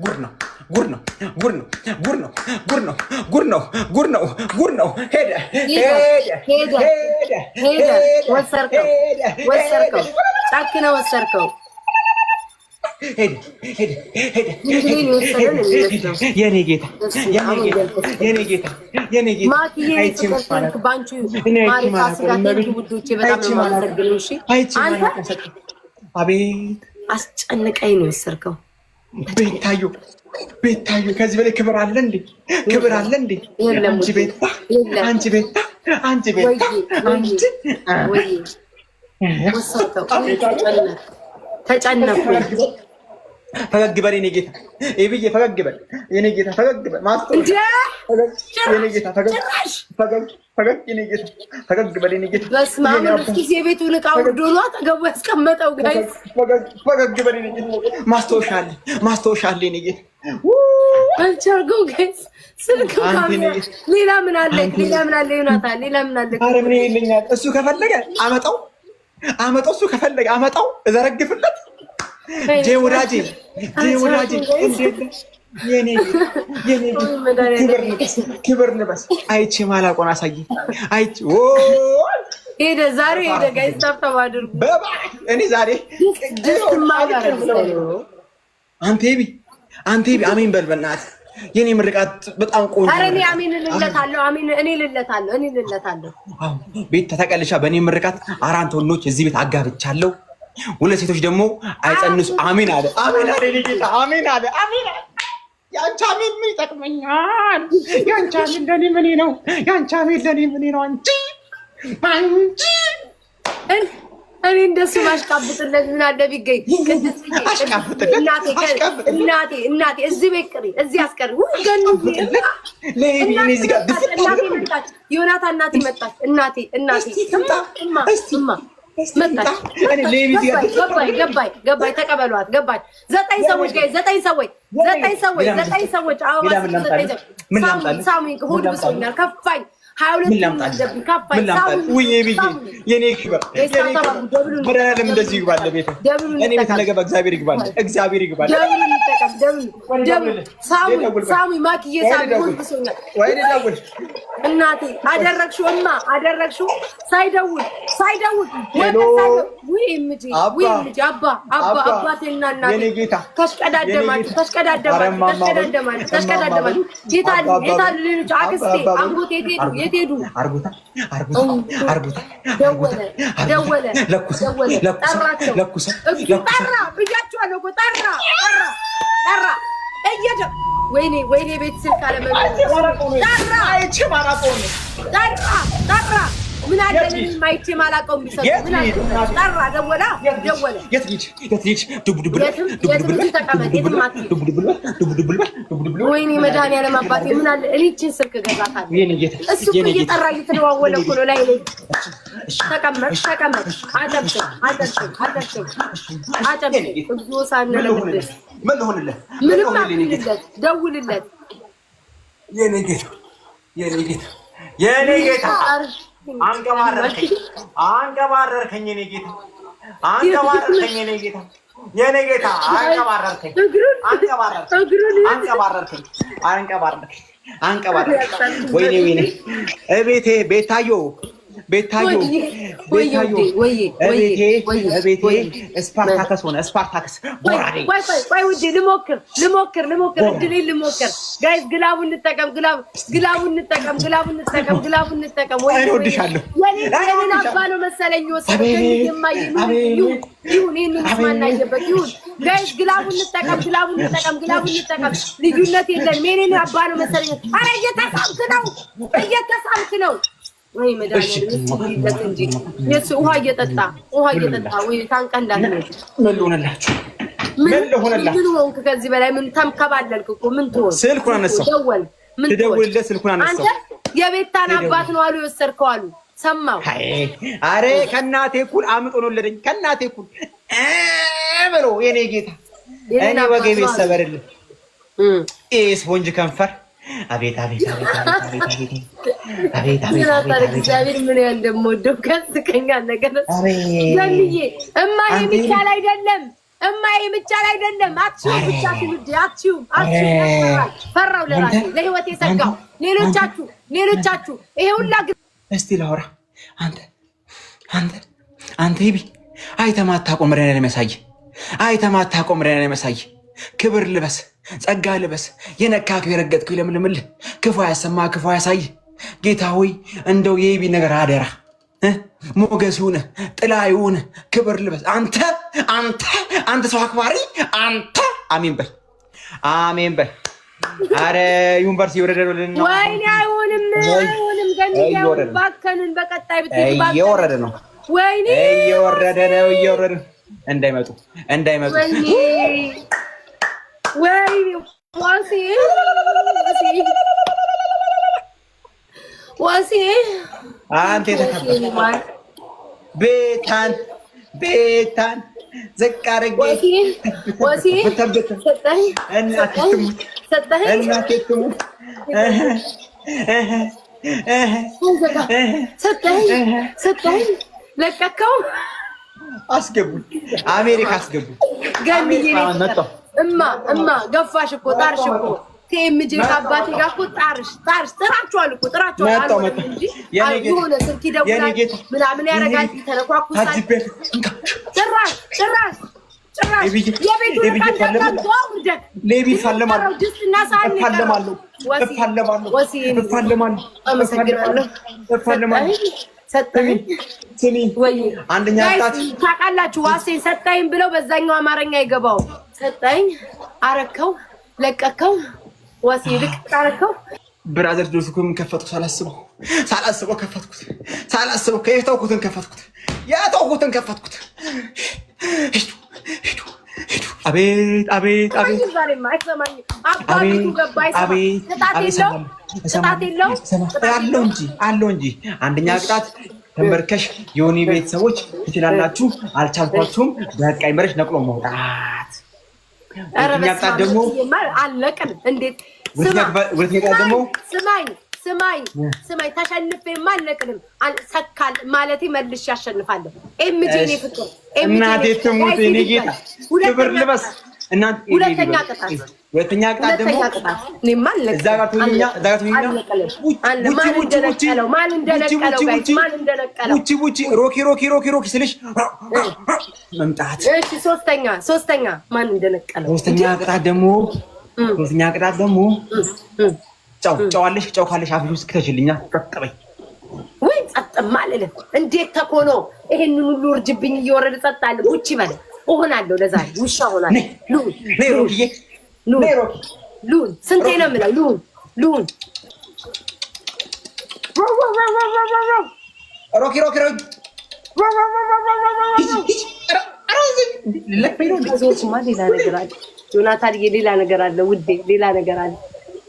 ጉድ ነው ጉድ ነው ጉድ ነው ጉድ ነው ጉድ ነው ጉድ ነው ጉድ ነው ጉድ ነው። ሄደ ሄደ ሄደ ሄደ ወሰርከው ወሰርከው ጫክነ ወሰርከው ሄደ ሄደ ሄደ የኔ ጌታ የኔ ጌታ የኔ ጌታ ማኪዬ ተከፈንክ ባንቺ ማሪፋ ስጋት ውዶቼ በጣም ነው ማመሰግነው። እሺ አንተ አቤት አስጨንቀኝ ነው የወሰርከው። ቤታዮ ቤታዮ ከዚህ በላይ ክብር አለ እንዴ? ክብር አለ እንዴ? አንቺ ቤት አንቺ ቤት አንቺ ቤት አንቺ ወይ ወሰርከው ተጨነኩ። ፈገግ በል የኔ ጌታ ይብዬ ፈገግ በል የኔ ጌታ ፈገግ በል ማስተው የኔ ጌታ ፈገግ ፈገግ የኔ ጌታ ፈገግ በል የኔ ጌታ በስመ አብ እስኪ የቤቱን ዕቃ ወርዶ ነው አጠገቡ ያስቀመጠው። ጋይስ ፈገግ በል የኔ ጌታ ማስተውሻ አለ የኔ ጌታ አልቻልኩም። ጋይስ ስልክ ካሜራ ሌላ ምን አለ? ሌላ ምን አለ? ዮናታን ሌላ ምን አለ? ኧረ ምን ይለኛል እሱ ከፈለገ አመጣው እሱ ከፈለገ አመጣው እዘረግፍለት። ጄ ወዳጄ ክብር ልበስ። አይቼ ማላቆን አሳይ አይቼ ሄደ ዛሬ ሄደ። ጋይስ ታብታብ አድርጉ። እኔ ዛሬ አንተ ቢ አሜን በል በእናትህ። የኔ ምርቃት በጣም ቆንጆ። ኧረ እኔ አሜን ልለታለሁ። እኔ ልለታለሁ። አዎ ቤት ተተቀልሻ። በእኔ ምርቃት አራት ወንዶች እዚህ ቤት አጋብቻለሁ። ሁለት ሴቶች ደግሞ አይጸንሱ። አሜን አለ ጌታ አሜን አለ። ያንቺ አሜን ምን ይጠቅመኛል? ያንቺ አሜን ለኔ ምን ነው? ያንቺ አሜን ለኔ ምን ነው? አንቺ እኔ እንደሱ ማሽቃብጥለት ምን አለ ቢገኝ? እናቴ እዚህ ቤት ቅሪ፣ እዚህ አስቀሪ። ገኑ ዮናታን እናቴ መጣች። ገባይ ተቀበሏት። ገባች። 9 ሰዎች ጋር 9 ሰዎች ሳሚ ሆድ ብሶኛል፣ ከፋኝ። 22 ከፋኝ። የኔ ክብር መድኃኒዓለም እንደዚህ ይግባል ቤት እኔ ቤት ነገ እግዚአብሔር ይግባል። ሳሚ ማክዬ ሳሚ ሆድ ብሶኛል። እናቴ አደረግሽው ሳይደውል አባቴና እናቴ ተሽቀዳደማችሁ። የታሉ ሌሎች? አክስቴ አጎቴ የት ሄዱ? ደወለ ጠራ ብያችኋለሁ እኮ ጠራ ወይኔ ቤት ስልክ ጠራ። ምን አለ ማይቼ ማላቀውም ቢሰጥ ምን አለ? ጠራ ደወለ። ወይኔ መድኃኒዓለም አባቴ ምን አለ? እኔ እችን ስልክ ገዛታለሁ። እሱ እየጠራ እየተደዋወለ እኮ ነው። ላይ ተቀመጥ አጨብጭብ እግዚኦ ሳንለብስ ምንም አትልለት፣ ደውልለት። የኔ ጌታ አንቀባረርከኝ የኔ ጌታ አንቀባረርከኝ ወይኔ እቤቴ ቤታዮ ስፓርታከስ ሆነ። ስፓርታከስ ቦራዴ ቆይ ውዴ ልሞክር እድሌን ልሞክር። ጋይስ ግላቡን እንጠቀም። ወይ እወድሻለሁ። የኔን አባ ነው መሰለኝ ወሰደኝ። ይሁን ይሄንን ማናየበት ይሁን። ጋይስ ግላቡን እንጠቀም። ልዩነት የለም። የኔን አባ ነው መሰለኝ። አረ እየተሳምክ ነው ወይ መድኃኒዓለም እንጂ የሱ ውሃ እየጠጣ ወይ ታንቀንዳት ነው። ምን ልሆንላችሁ? ምን ሆንክ? ከዚህ በላይ ምን ተምከባለልክ እኮ። ምን ትሆን? ስልኩን አነሳው። ትደውልለት ስልኩን አነሳው። አንተ የቤታን አባት ነው አሉ የወሰድከው አሉ ሰማው። አሬ ከእናቴ እኩል አምጦ ነው ለደኝ ከእናቴ እኩል ብሎ የኔ ጌታ እኔ ወገቤ ሰበርልህ። ስፖንጅ ከንፈር አቤት እግዚአብሔር ምን ያህል እንደምወደው ከስከኛ ነገር ዘንዬ እማ የሚቻል አይደለም። እማዬ ብቻ ላይ አይደለም አትችይም ብቻ ትልጅ አትችይም ፈራው ለራሴ ለህይወቴ ሰጋው ሌሎቻችሁ ይሄ ሁላ እስቲ ላውራ አንተ ይቢ አይተማታቆም ረና ለመሳይ ክብር ልበስ ጸጋ ልበስ የነካከው የረገጥከው ለምልምልህ ክፉ ያሰማ ክፉ ያሳይ ጌታ ሆይ እንደው የይቢ ነገር አደራ ሞገስ ይሁን ጥላ ይሁን ክብር ልበስ አንተ ሰው አክባሪ አንተ አሜን በል አረ ዩኒቨርሲቲ ይወረደልን ነው ወይኔ አይሆንም ገንያው ባከንን በቀጣይ ብትይባ እየወረደ ነው ወይኔ እየወረደ እንዳይመጡ ወይኔ ዋሲ አንተ ተከበረ ቤታን ዘቃረጌ ዋሲ ሰጠኝ ለቀቀው አስገቡ አሜሪካ አስገቡ ገንዬ እማ ገፋሽ እኮ ጣርሽ እኮ ከእምጄ አባቴ ጋር እኮ ጣርሽ ጥራችኋል እኮ እንጂ የሆነ ስልክ ይደውላል ምናምን ያደርጋል ተነኳኩሳል ጭራሽ ሌቢ እፋለማለሁ አንደኛ ታውቃላችሁ ዋሴን ሰጠኝ ብለው በዛኛው አማርኛ አይገባው ሰጠኝ አረከው ለቀከው ዋሴ ልክ አረከው ብራዘር ዶስኩም ከፈትኩ ሳላስበው ከፈትኩት ከፈትኩት አቤት አለው እንጂ አንደኛ ቅጣት ተመርከሽ የሆነ ቤተሰቦች ትችላላችሁ አልቻልኳችሁም በቃ ይመረሽ ነቅሎ መውጣት ሁለተኛ ቅጣት ደግሞ አለቀን እንዴት ደግሞ ስማኝ ተሸንፌማ አለቅንም ሰካል ማለቴ መልሽ ያሸንፋለሁ ኤምጄኔ ፍቅር እናቴ ትሙት እኔ ጌታ ክብር ልበስ እናንተ ሁለተኛ ቅጣት ደግሞ እዛ ጋር ትውኛ ማን እንደነቀለው ሮኪ ስልሽ መምጣት እሺ ሶስተኛ ማን እንደነቀለው ሶስተኛ ቅጣት ደግሞ ጨዋለሽ ጨው ካለሽ አፍሽ ውስጥ ከተችልኛ ተጠበይ ወይ ጸጥማ አለለም እንዴት ተኮኖ ይሄንን ሁሉ እርጅብኝ እየወረደ ጸጣለ ጉቺ በለ እሆናለሁ ለዛሬ ውሻ ሆናለሁ ሉን ስንቴ ነው የምለው ሉን ሮኪ ሌላ ነገር አለ ዮናታን ሌላ ነገር አለ ውዴ ሌላ ነገር አለ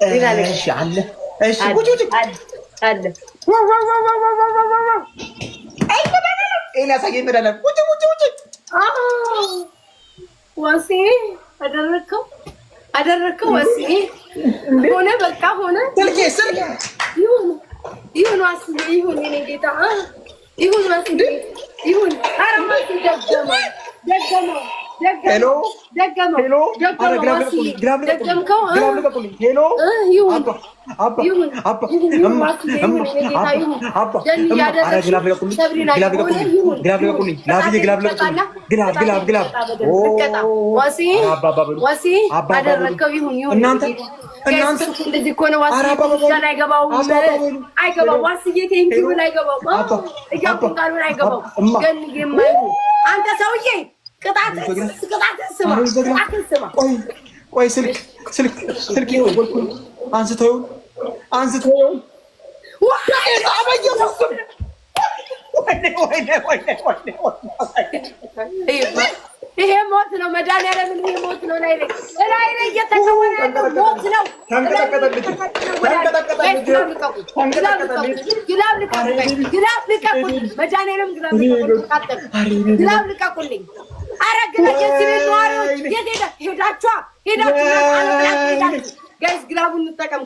እሺ አለ እሺ አለ እኔ ያሳየኝ መዳለም ዋሴ አደረከው ዋሴ ሆነ በቃ ሆነ ስልክ ይሁን ዋሴ ይሁን እኔ ጌታ ይሁን ዋሴ ይሁን አረማስ ደገመው ሄሎ አንተ ሰውዬ ቅጣት ስማ ቆይ ስልክ አንስተው ይሄ ሞት ነው መድኃኒዓለም ይሄ ሞት ነው ላይ እየተከወነ ያለው ሞት ነው ግላብ ልቀቁልኝ ኧረ የዚህ ቤት ነዋሪዎች የት ሄዳችሁ ጋይስ ግላቡን እንጠቀም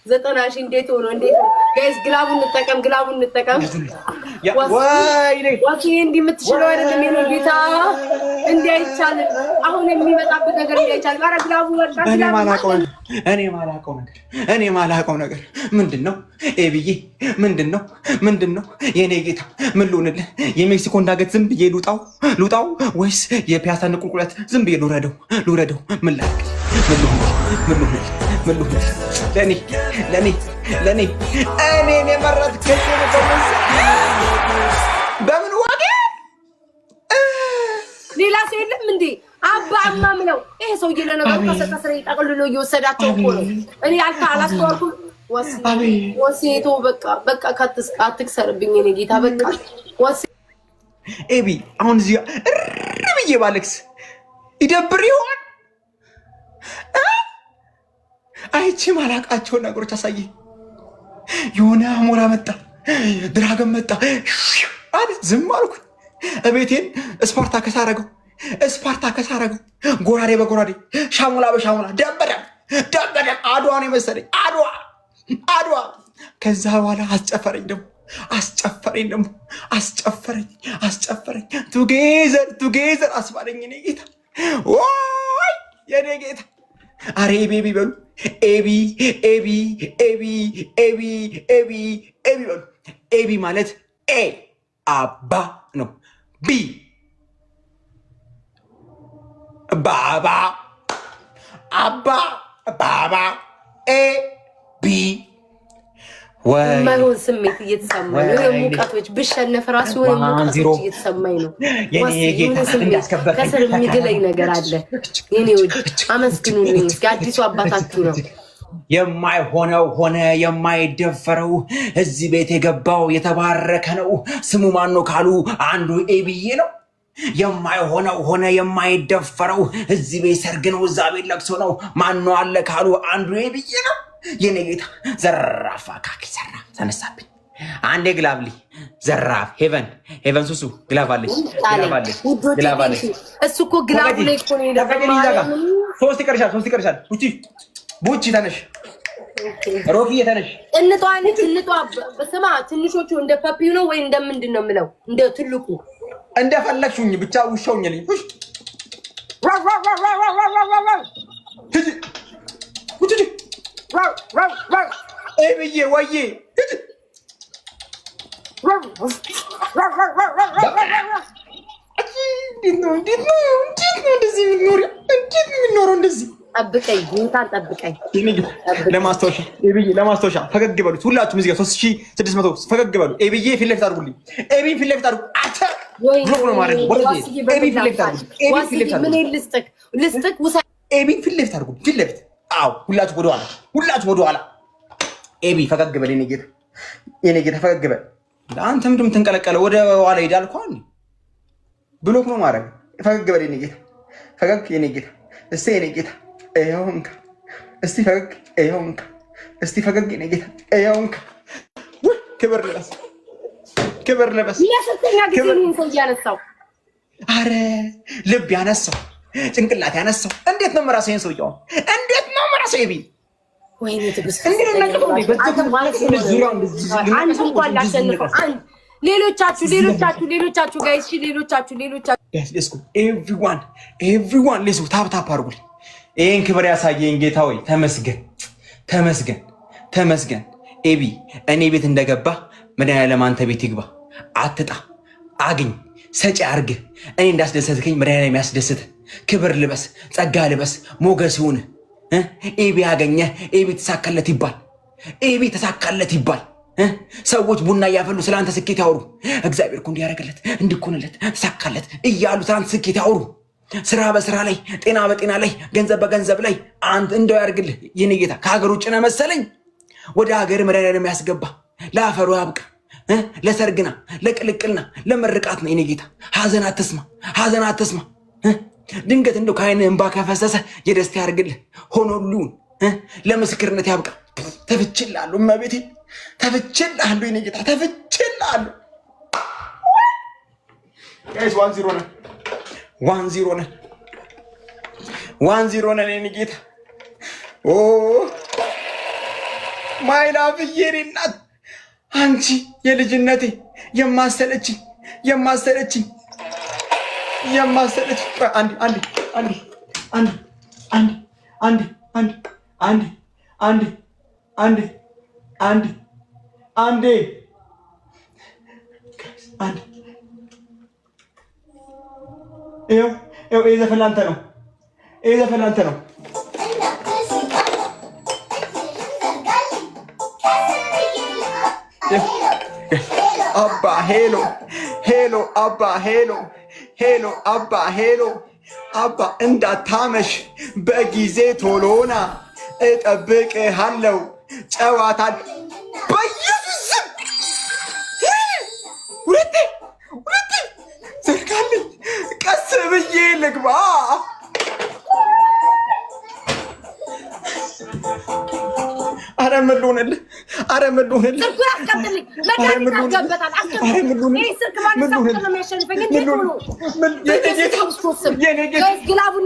90 ሺህ እንዴት ሆኖ ጋይስ ግላቡን እንጠቀም ዋሲ እንዲህ የምትችለው አይደለም የኔ ጌታ። እንዲህ አይቻልም። አሁን የሚመጣበት ነገር እንዲህ አይቻልም። ኧረ ግላቡ ወርዳ እኔ ማላውቀው ነገር ምንድን ነው? ኤቢዬ ምንድን ነው የኔ ጌታ? ምን ልሁንልህ? የሜክሲኮ እንዳገት ዝም ብዬ ልውጣው ወይስ የፒያሳን ቁልቁለት ዝም ብዬ ልውረደው? ምን ላድርግ? ምን ልሁንልህ? ለኔ እኔን የመረጥከኝ በምን ዋጋ? ሌላ ሰው የለም እንዴ? አባ አማም ነው ይሄ ሰውዬ። ለነገሩ ከሰከሰረ ይጠቅልሎ እየወሰዳቸው እኮ ነው። እኔ አላስተዋልኩም። ወሴቶ በቃ አትክሰርብኝ የኔ ጌታ። በቃ ወሴ ኤቢ አሁን እዚህ ብዬ ባለክስ ይደብር ይሆን? አይቼ ማላቃቸውን ነገሮች አሳየ። የሆነ አሞራ መጣ፣ ድራገን መጣ አለ። ዝም አልኩ። እቤቴን ስፓርታከስ አረገው። ጎራዴ በጎራዴ ሻሙላ በሻሙላ ደበደብ አድዋን የመሰለኝ አድዋ። ከዛ በኋላ አስጨፈረኝ። ቱጌዘር አስባለኝ። የኔ ጌታ ወይ የኔ ጌታ። አሬ ቤቢ በሉ ኤቢ በሉ። ኤቢ ማለት ኤ አባ ነው። ቢ ባባ ባባ ኤ ቢ የማይሆን ስሜት እየተሰማኝ ነው። የሙቀቶች ብሸነፍ ራሱ የሆነ ሙቀቶች እየተሰማኝ ነው። ከስር የሚግለኝ ነገር አለ። የኔ ውድ አመስግኑልኝ እስኪ። አዲሱ አባታችሁ ነው። የማይሆነው ሆነ፣ የማይደፈረው እዚህ ቤት የገባው የተባረከ ነው። ስሙ ማን ነው ካሉ አንዱ ኤቢዬ ነው። የማይሆነው ሆነ፣ የማይደፈረው እዚህ ቤት ሰርግ ነው፣ እዛ ቤት ለቅሶ ነው። ማን ነው አለ ካሉ አንዱ ኤቢዬ ነው። የኔ ጌታ ዘራፍ አካኪ ዘራፍ ተነሳብኝ። አንዴ ግላብሊ ዘራፍ ሄቨን ሱሱ ግላባለች። እሱ እኮ ግላቡ ላይ እኮ ነው የደረሰው። ሶስት ይቀርሻል። ቡቺ ተነሽ፣ ሮኪ ተነሽ። እንጧ በስማ ትንሾቹ እንደ ፐፒው ነው ወይ እንደምንድን ነው የምለው? እንደ ትልቁ እንደፈለግሽኝ ብቻ ውሻውኝ ልኝ ብዬ ወዬ እንዴት ነው እንደዚህ የምንኖረው? እንደዚህ ጠብቀኝ፣ ጌታን ጠብቀኝ። ለማስታወሻ ፈገግ በሉት ሁላችሁም። እዚህ ጋር 3600 ፈገግ በሉ። ኤቢዬ ፊት ለፊት አድርጉልኝ። ኤቢን ፊት ለፊት አድርጉ። ኤቢን ፊት ለፊት አድርጉ። ፊት ለፊት አዎ፣ ሁላችሁ ወደኋላ። ኤቢ ፈገግ በል የኔ ጌታ ፈገግ በል። አንተ ምንድን የምትንቀለቀለው? ወደ ኋላ ሄዳል እኮ ብሎክ ነው ማድረግ። ፈገግ በል የኔ ጌታ፣ ፈገግ የኔ ጌታ። እስቲ የኔ ጌታ ይኸውንካ፣ እስቲ ፈገግ ይኸውንካ፣ እስቲ ፈገግ የኔ ጌታ ይኸውንካ። ክብር ልበስ። ለሶስተኛ ጊዜ ነው ሰው ያነሳው። አረ ልብ ያነሳው፣ ጭንቅላት ያነሳው። እንዴት ነው መራሴ ሰውየው? እንዴት ነው መራሴ ኤቢ? ወይኔ ትግስት ሌሎቻችሁ ጋይስ ኤቭሪዋን ሌሱ ታፕ አድርጉልኝ። ይህን ክብር ያሳየኝ ጌታ ሆይ ተመስገን። ኤቢ እኔ ቤት እንደገባ መድኃኒዓለም አንተ ቤት ይግባ። አትጣ፣ አግኝ፣ ሰጪ አርግህ። እኔ እንዳስደሰትከኝ መድኃኒዓለም ያስደስትህ። ክብር ልበስ፣ ጸጋ ልበስ፣ ሞገስ ይሁን። ኤቢ ያገኘ ኤቢ ተሳካለት ይባል። ሰዎች ቡና እያፈሉ ስለአንተ ስኬት ያወሩ። እግዚአብሔር እኮ እንዲያደርግለት እንዲኮንለት ተሳካለት እያሉ ስለአንተ ስኬት ያወሩ። ስራ በስራ ላይ፣ ጤና በጤና ላይ፣ ገንዘብ በገንዘብ ላይ አንተ እንደው ያርግልህ የኔ ጌታ። ከሀገር ውጭ ነህ መሰለኝ ወደ ሀገር መድኃኒዓለም ያስገባ። ለአፈሩ ያብቃ። ለሰርግና ለቅልቅልና ለመርቃት ነው የኔ ጌታ። ሀዘን አትስማ። ድንገት እንደው ከዓይን እንባ ከፈሰሰ የደስታ ያርግልህ። ሆኖልኝ ለምስክርነት ያብቃ። ተፍችላለሁ እመቤቴ፣ ተፍችላለሁ የኔ ጌታ፣ ተፍችላለሁ። ጋይስ 1-0 ነን የኔ ጌታ። ኦ ማይ ላቭ የኔ እናት፣ አንቺ የልጅነቴ የማሰለችኝ አንዴ ይኸው ይሄ ዘፈን ላንተ ነው። አባ ሄሎ አባ ሄሎ አባ እንዳታመሽ በጊዜ ቶሎና እጠብቅሃለሁ ጨዋታን በኢየሱስ ሁለቴ ዘርጋልኝ ቀስ ብዬ ልግባ። ኧረ ምን ልሆንልህ? ግላቡን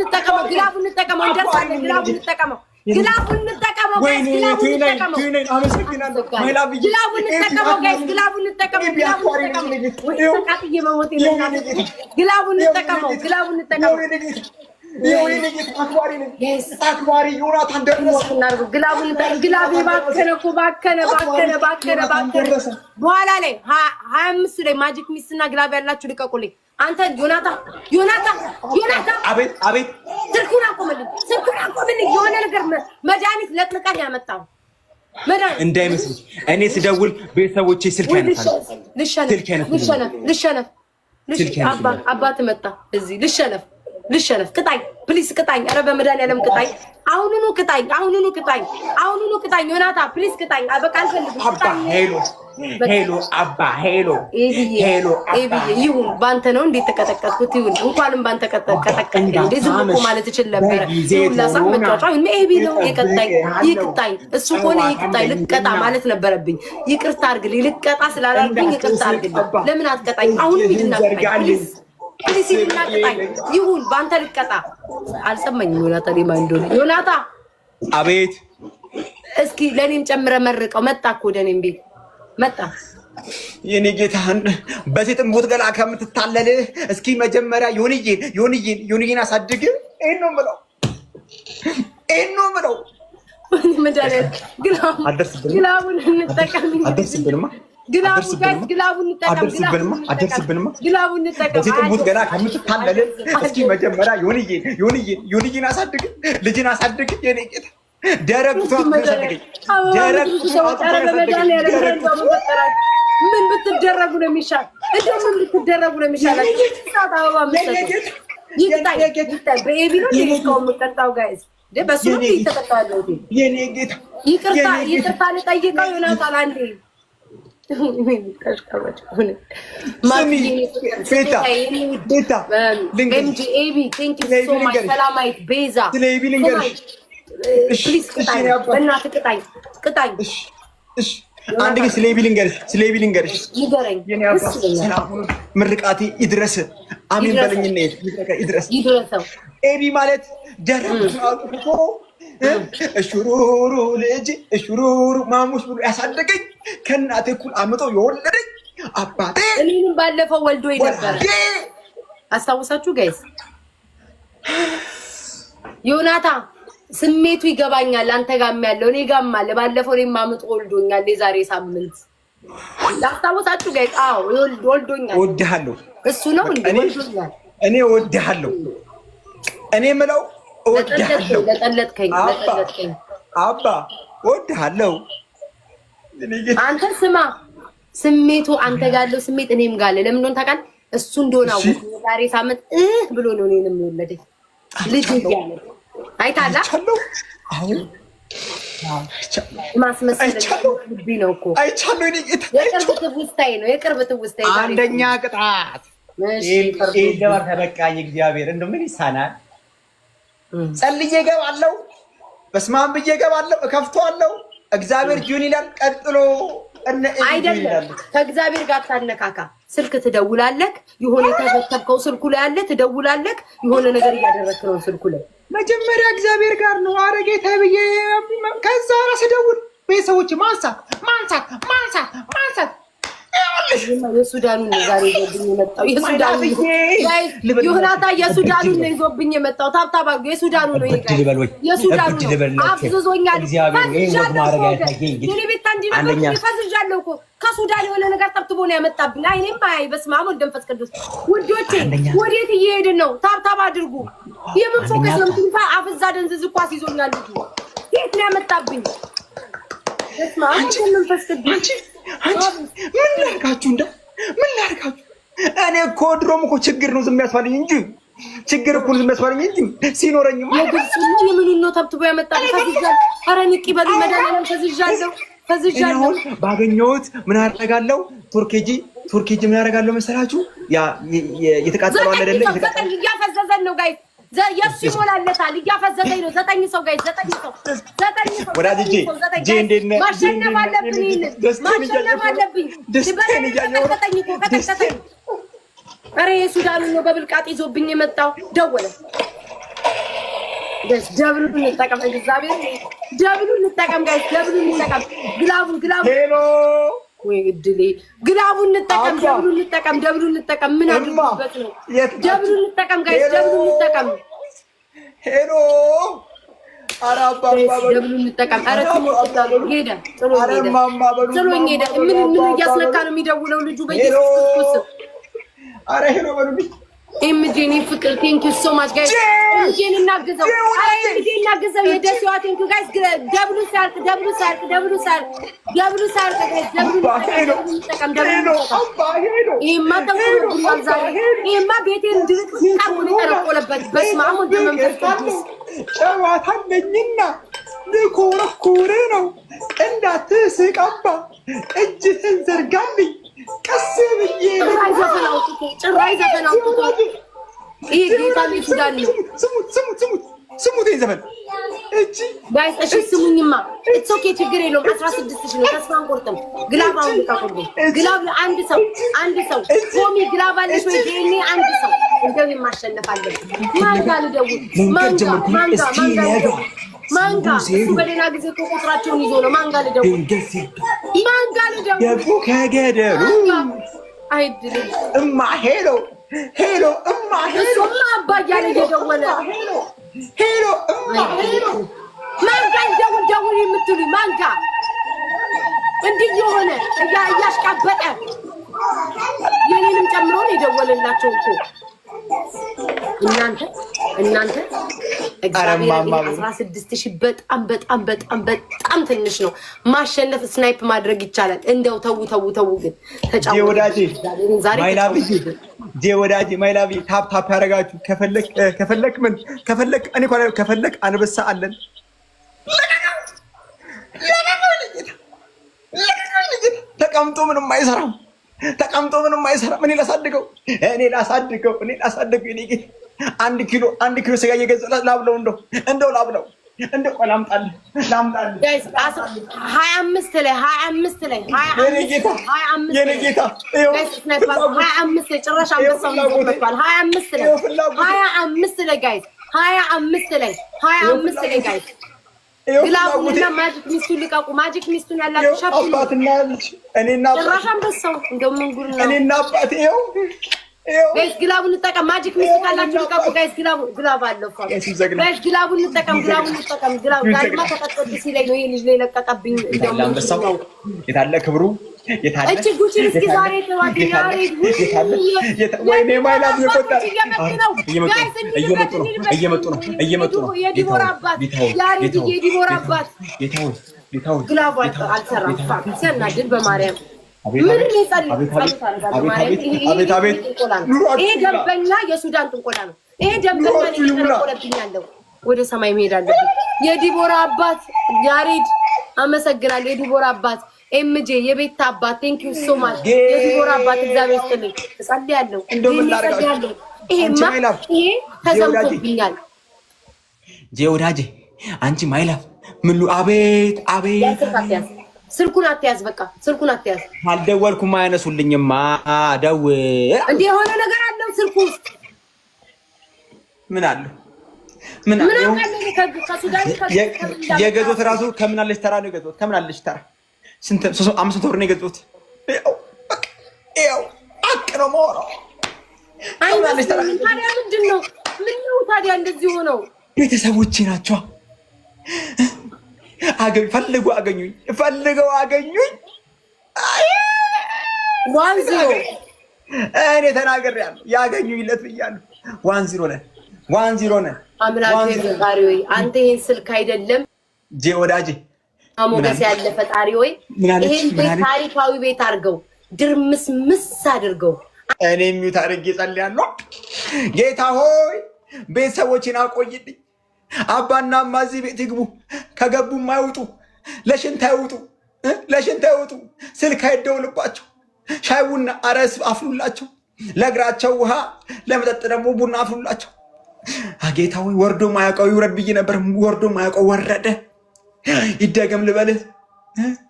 እንጠቀመው። አክባሪ ዮናታን ደረሰ። በኋላ ላይ 25 ላይ ማጂክ ሚስ እና ግላብ ያላችሁ ልቀቁልኝ። አንተ ዮናታን አቤት ስልኩን አቆምልኝ። የሆነ ነገር መድኃኒት ለጥልቀን ያመጣው እንዳይመስልሽ። እኔ ስደውል ቤተሰቦቼ ስልክ ያነሳሉ። ልሸነፍ አባት መጣ እዚህ ልሸነፍ ቅጣኝ፣ ፕሊስ ቅጣኝ። ኧረ በመድኃኒዓለም ቅጣኝ። አሁኑኑ ቅጣኝ። ዮናታ ፕሊስ ቅጣኝ። በቃ አልፈልግም። ይሁን ባንተ ነው እንዴት ተቀጠቀጥኩት? ይሁን እንኳንም ባንተ ቀጠቀጥኩ። እንዴ ዝም እኮ ማለት እችል ነበር። ሁላሳት መጫወቻ ኤቢ ነው ይቅጣኝ። እሱ ሆነ ይቅጣኝ። ልቀጣ ማለት ነበረብኝ። ይቅርታ አድርግልኝ። ልቀጣ ስላላልኩኝ ይቅርታ አድርግልኝ። ለምን አትቀጣኝ? አሁንም ሂድና ቅጣኝ ፕሊስ ሂድና ቅጣኝ። ይሁን ባንተ ልቀጣ። አልሰማኝም ዮናታ ዮናታ አቤት። እስኪ ለኔም ጨምረ መርቀው። መጣ እኮ ወደ እኔም ቤት መጣ። የኔ ጌታ በሴትም ቦት ገላ ከምትታለል እስኪ መጀመሪያ ዮኒዬን አሳድግ። ይሄን ነው የምለው። ግላቡን እንጠቀም። ግላቡን በሴትም ቦት ገላ ከምትታለል እስኪ መጀመሪያ ዮኒዬን አሳድግ። ልጅን አሳድግ። የኔ ጌታ ደረግቷ ምን ብትደረጉ ነው የሚሻል? ይቅርታ ልጠይቀው ዮናታን አንዴ አንድ ግን ስለ ኤቢ ልንገርሽ። ምርቃቴ ይድረስ። አሜን በለኝና ይድረስ። ኤቢ ማለት ደረቁ እሹሩሩ ልጅ እሹሩሩ ማሙሽ ብሎ ያሳደገኝ ከእናቴ እኩል አምጦ የወለደኝ አባቴ እኔንም ባለፈው ወልዶኝ ነበር። አስታውሳችሁ ጋይስ? ዮናታ ስሜቱ ይገባኛል። አንተ ጋርም ያለው እኔ ጋርም አለ። ባለፈው እኔም አምጦ ወልዶኛል። የዛሬ ሳምንት አስታውሳችሁ ጋይስ? አዎ ወልዶኛል። እወድሃለሁ። እሱ ነው እንዴ ወልዶኛል? እኔ እወድሃለሁ። እኔ የምለው እወድሃለሁ። ለጠለጥከኝ አባ እወድሃለሁ። አንተ ስማ፣ ስሜቱ አንተ ጋር ያለው ስሜት እኔም ጋር አለ። ለምን እንደሆነ ታውቃለህ? እሱ እንደሆነ አወኩ። ዛሬ ሳምንት ብሎ ነው እኔንም የወለደኝ ልጅ ይያለ አይታላ። አሁን ማስመሰል ነው እኮ አይቻለሁ። የቅርብ ትውስታዬ አንደኛ ቅጣት ይሄ ደባር ተበቃኝ። እግዚአብሔር እንደው ምን ይሳናል? ጸልዬ እገባለሁ፣ በስመ አብ ብዬ እገባለሁ፣ እከፍተዋለሁ። እግዚአብሔር ጅን ይላል። ቀጥሎ አይደለም ከእግዚአብሔር ጋር ታነካካ። ስልክ ትደውላለህ፣ የሆነ የተበተብከው ስልኩ ላይ አለ። ትደውላለህ፣ የሆነ ነገር እያደረግክ ነው ስልኩ ላይ። መጀመሪያ እግዚአብሔር ጋር ነው። ኧረ ጌታ ብዬ ከዛ ራስ ደውል። ቤተሰቦች ማንሳት የሱዳኑን ነው ዛሬ ይዞብኝ የመጣው። የሱዳኑ ዮናታ የሱዳኑን ነው ይዞብኝ የመጣው። ታብታባ የሱዳኑ ነው ይጋይ የሱዳኑ ነው አፍዞኛል። ፈዝዣለሁ እኮ ከሱዳን የሆነ ነገር ጠብጥቦ ነው ያመጣብኝ። አይኔም አይ በስመ አብ ወወልድ ወመንፈስ ቅዱስ። ውዶቼ ወዴት እየሄድን ነው? ታብታባ አድርጉ። የምን ፎከስ ነው? ትንፋ አፍዛ ደንዝዝ እኮ አስይዞኛል። የት ነው ያመጣብኝ? በስመ አብ ወወልድ ወመንፈስ ቅዱስ። ምን ላድርጋችሁ? እንደው ምን ላድርጋችሁ? እኔ እኮ ድሮም እኮ ችግር ነው ዝም ያስባለኝ እንጂ ችግር እኮ ዝም ያስባለኝ እንጂ ሲኖረኝማ የግብጽ እንጂ የምኑን ነው ተብትቦ ያመጣብኝ? ፈዝዣለሁ። ኧረ ንቂ በሉ መድኃኒዓለም ፈዝዣለሁ። ባገኘሁት ምን አደርጋለሁ? ቱርኬጂ ምን አደርጋለሁ መሰላችሁ? ያ የተቃጠለው አለ አይደለ? እያፈዘዘን ነው ጋይ የሱ ይሞላለታል። እያፈዘዘኝ ነው። 9 ሰው ጋይ 9 ሰው ወዳጅ ጄ እንዴት ነህ? ማሸነፍ አለብኝ። ማሸነፍ አለብኝ። ደስታን እያየሁ ከተከተኝ ኧረ የሱዳኑ ነው በብልቃጥ ይዞብኝ የመጣው። ደወለ ደብሉን እንጠቀም። እግዚአብሔር ደብሉን እንጠቀም ጋይስ፣ ደብሉን እንጠቀም። ግላቡን ሄሎ ወይ እድሌ ግላቡን እንጠቀም። ደብሉን እንጠቀም። ምን አድርጉበት ነው? ደብሉን እንጠቀም ጋይስ፣ ደብሉን እንጠቀም። ሄሎ ኧረ አባባ ደብሉን እንጠቀም። ኧረ ትሞታለህ። ሄደ ጥሎኝ ሄደ። ምን እያስነካ ነው የሚደውለው ልጁ? በኢየሱስ ክርስቶስ ኧረ ሄሎ በሉልኝ። ኤምጄኒ ፍቅር ቴንክ ዩ ሶ ማች ጋይስ። ኤምጄኒ እናግዘው። ኤምጄኒ እናግዘው። የደስዋ ቴንክ ዩ ጋይስ። ደብሉ ሳርክ ጋይስ። ደብሉ ተቀም ይሄማ ተንቆ ዛሬ ይሄማ ቤቴን ድርቅ ታቁን ተረቆለበት። በስመ አብ ወወልድ ወመንፈስ ቅዱስ። ጨዋታ አለኝና ልኮረኩር ነው እንዳትስቅ አባ እጅህን ዘርጋልኝ ቀስ ብዬ ጭራይ ዘፈን አውጥቶ ይሄ ጌታ ሱዳን ነው። ስሙት ዘፈን እቺ ጋይስ። እሺ ስሙኝማ፣ ኦኬ ችግር የለውም። 16 ነው። ተስፋ አንቆርጥም። ግላብ አሁን ልቀቁልኝ። ግላብ አንድ ሰው ቶሚ ግላብ አለሽ ወይ? ዴኒ አንድ ሰው እንደው የማሸነፍ አለብኝ። ማንጋ ልደውል ማንጋ እሱ በሌላ ጊዜ እኮ ቁጥራቸውን ይዞ ነው። ማንጋ ልደውል ደቡ ከገደሉ አይድልም። እማ ሄሎ እማ አባ እያለ እየደወለ ሄሎ እማ ማንጋ ደውል የምትሉኝ ማንጋ እንዲህ የሆነ እያሽቃበጠ የኔንም ጨምሮ ነው የደወለላቸው እኮ እናንተ እግዚአብሔር 16,000 በጣም ትንሽ ነው። ማሸነፍ ስናይፕ ማድረግ ይቻላል። እንደው ተው ግን ተጫወቱ። ወዳጄ ማይላቪ ታፕ ያደርጋችሁ ከፈለክ አንበሳ አለን። ተቀምጦ ምንም አይሰራም። እኔ ላሳድገው እኔ ጌታ 1 ኪሎ ስጋ እየገዛሁ ላብለው እንደው ላምጣልህ ጋይስ 25 ላይ የኔ ጌታ ጋይስ ስናይፐር 25 ላይ ጭራሽ አንበሳው ይዘባል። 25 ላይ ጋይስ 25 ላይ ጋይስ ግላቡና ማጂክ ሚስቱን ልቀቁ። ማጂክ ሚስቱን ያላችሁ ሻፕ አባትና ልጅ እኔና ጭራሽ አንበሳው እንደው ምን ጉድ ነው? እኔና አባቴ ይኸው ጋይስ ግላቡን እንጠቀም። ማጂክ ሚስት ካላችሁ ልቀቁ ጋይስ። ግላብ አለው ጋይስ። ግላቡን እንጠቀም። ግላብ ዛሬማ ተቀጥቶ ሲለኝ ነው ይሄ ልጅ ላይ ለቀቀብኝ። እንደው አንበሳው የታለ ክብሩ የታለ እቺ ጉቺ እስኪ ዛሬ ተዋት ያሬ ወይኔ ማይላም ይቆጣል። እየመጡ ነው። የዲቦራ አባት ያሬድ የዲቦራ አባት ግላቡ አልሰራም። ሲያናድድ በማርያም ምን ይጸልይ ይሄ ደንበኛ የሱዳን ጥንቆላ ነው። ይሄ ደንበኛ ነው ያለው። ወደ ሰማይ መሄድ አለብኝ። የዲቦራ አባት ያሬድ አመሰግናለሁ። የዲቦራ አባት ኤምጄ የቤት አባት ቴንክ ዩ ሶ ማች። የዲቦራ አባት እግዚአብሔር ይስጥልኝ። እጸልያለሁ። ይሄ ተዘምቶብኛል። ወዳጄ አንቺ ማይላፍ ምሉ አቤት ስልኩን አትያዝ። በቃ ስልኩን አትያዝ። አልደወልኩም አያነሱልኝማ። ደው እንዴ የሆነ ነገር አለው ስልኩ ውስጥ ምን አለው? የገዙት ራሱ ከምን አለች ተራ ነው የገዙት። ከምን አለች ተራ ስንት 500 ብር ነው የገዙት። ይኸው አቅ ነው የማወራው። ታዲያ ምንድን ነው? ምነው ታዲያ እንደዚህ ሆነው? ቤተሰቦቼ ናቸዋ። ፈልገው አገኙኝ። ዋንዚሮ እኔ ተናግሬያለሁ። ያገኙኝለት ብያለሁ። 1-0 ነን። አምላክ ፈጣሪ ወይ አንተ ይሄን ስልክ አይደለም ወዳጄ ሞገስ ያለ ፈጣሪ ወይ ይሄን ቤት ታሪካዊ ቤት አድርገው ድርምስምስ አድርገው። እኔ የሚውት አድርጌ ጸልያለሁ። ጌታ ሆይ ቤተሰቦችን አቆይልኝ። አባና እማ እዚህ ቤት ይግቡ፣ ከገቡም አይውጡ፣ ለሽንት አይውጡ፣ ስልክ አይደውልባቸው፣ ሻይ ቡና አረስ አፍሉላቸው፣ ለእግራቸው ውሃ፣ ለመጠጥ ደግሞ ቡና አፍሉላቸው። ጌታ ሆይ ወርዶ ማያውቀው ይውረድ ብዬ ነበር። ወርዶ ማያውቀው ወረደ። ይደገም ልበልህ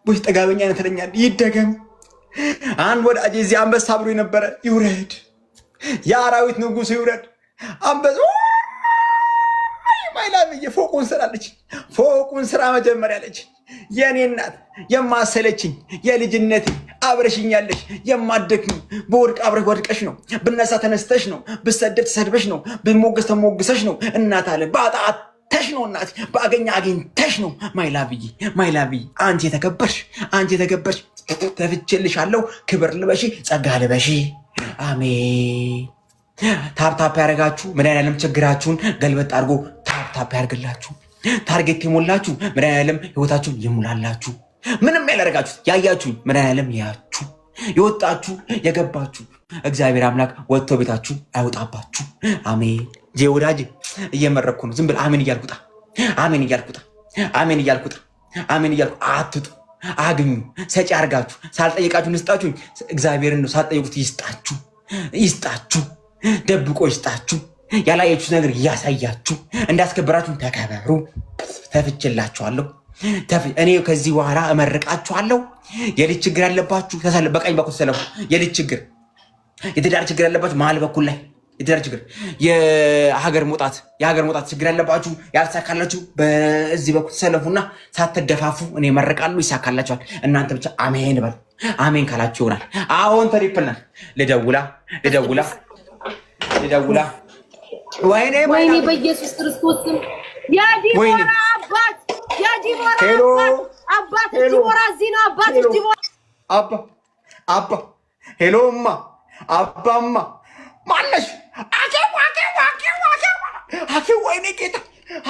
ቦይ ጠጋበኛ አይነት ለኛል። ይደገም። አንድ ወዳጄ እዚህ አንበሳ ብሎ የነበረ ይውረድ። የአራዊት ንጉሥ ይውረድ። አንበሳ ማይላምዬ ፎቁን ስራለች። ፎቁን ስራ መጀመሪያ አለች። የኔ እናት የማሰለችኝ የልጅነቴ አብረሽኛለሽ የማደክም በወድቅ አብረህ ወድቀሽ ነው፣ ብነሳ ተነስተሽ ነው፣ ብሰደብ ተሰድበሽ ነው፣ ብሞገስ ተሞግሰሽ ነው። እናት አለ ባጣተሽ ነው፣ እናት ባገኛ አግኝተሽ ነው። ማይላብዬ አንቺ የተከበርሽ ተፍቼልሻለሁ። ክብር ልበሺ፣ ጸጋ ልበሺ። አሜን። ታፕታፕ ያደረጋችሁ መድኃኒዓለም ችግራችሁን ገልበጥ አድርጎ ታፕታፕ ያደርግላችሁ። ታርጌት የሞላችሁ መድኃኒዓለም ህይወታችሁን ይሙላላችሁ። ምንም ያላደረጋችሁት ያያችሁኝ መድኃኒዓለም ያያችሁ። የወጣችሁ የገባችሁ እግዚአብሔር አምላክ ወጥቶ ቤታችሁ አይወጣባችሁ። አሜን። ወዳጄ እየመረኩ ነው። ዝም ብለህ አሜን እያልኩጣ አትጡ። አግኙ። ሰጪ አርጋችሁ ሳልጠይቃችሁ ንስጣችሁ። እግዚአብሔርን ነው ሳልጠይቁት ይስጣችሁ። ደብቆ ይስጣችሁ። ያላያችሁት ነገር እያሳያችሁ እንዳስከበራችሁን ተከበሩ። ተፍቼላችኋለሁ። እኔ ከዚህ በኋላ እመርቃችኋለሁ። የልጅ ችግር ያለባችሁ በቀኝ በኩል ተሰለፉ። የልጅ ችግር፣ የትዳር ችግር ያለባችሁ መሀል በኩል ላይ የትዳር ችግር፣ የሀገር መውጣት ችግር ያለባችሁ ያልተሳካላችሁ በዚህ በኩል ተሰለፉና ሳትደፋፉ እኔ እመርቃለሁ። ይሳካላችኋል። እናንተ ብቻ አሜን በሉ። አሜን ካላችሁ ይሆናል። አሁን ተሪፕልናል። ልደውላ ወይኔ በኢየሱስ ክርስቶስ የዲቦራ አባት ዲቦራ እዚህ ነው። አባ ሄሎ እማ አባማ ማነሽ? አኬዋ ወይኔ ጌታ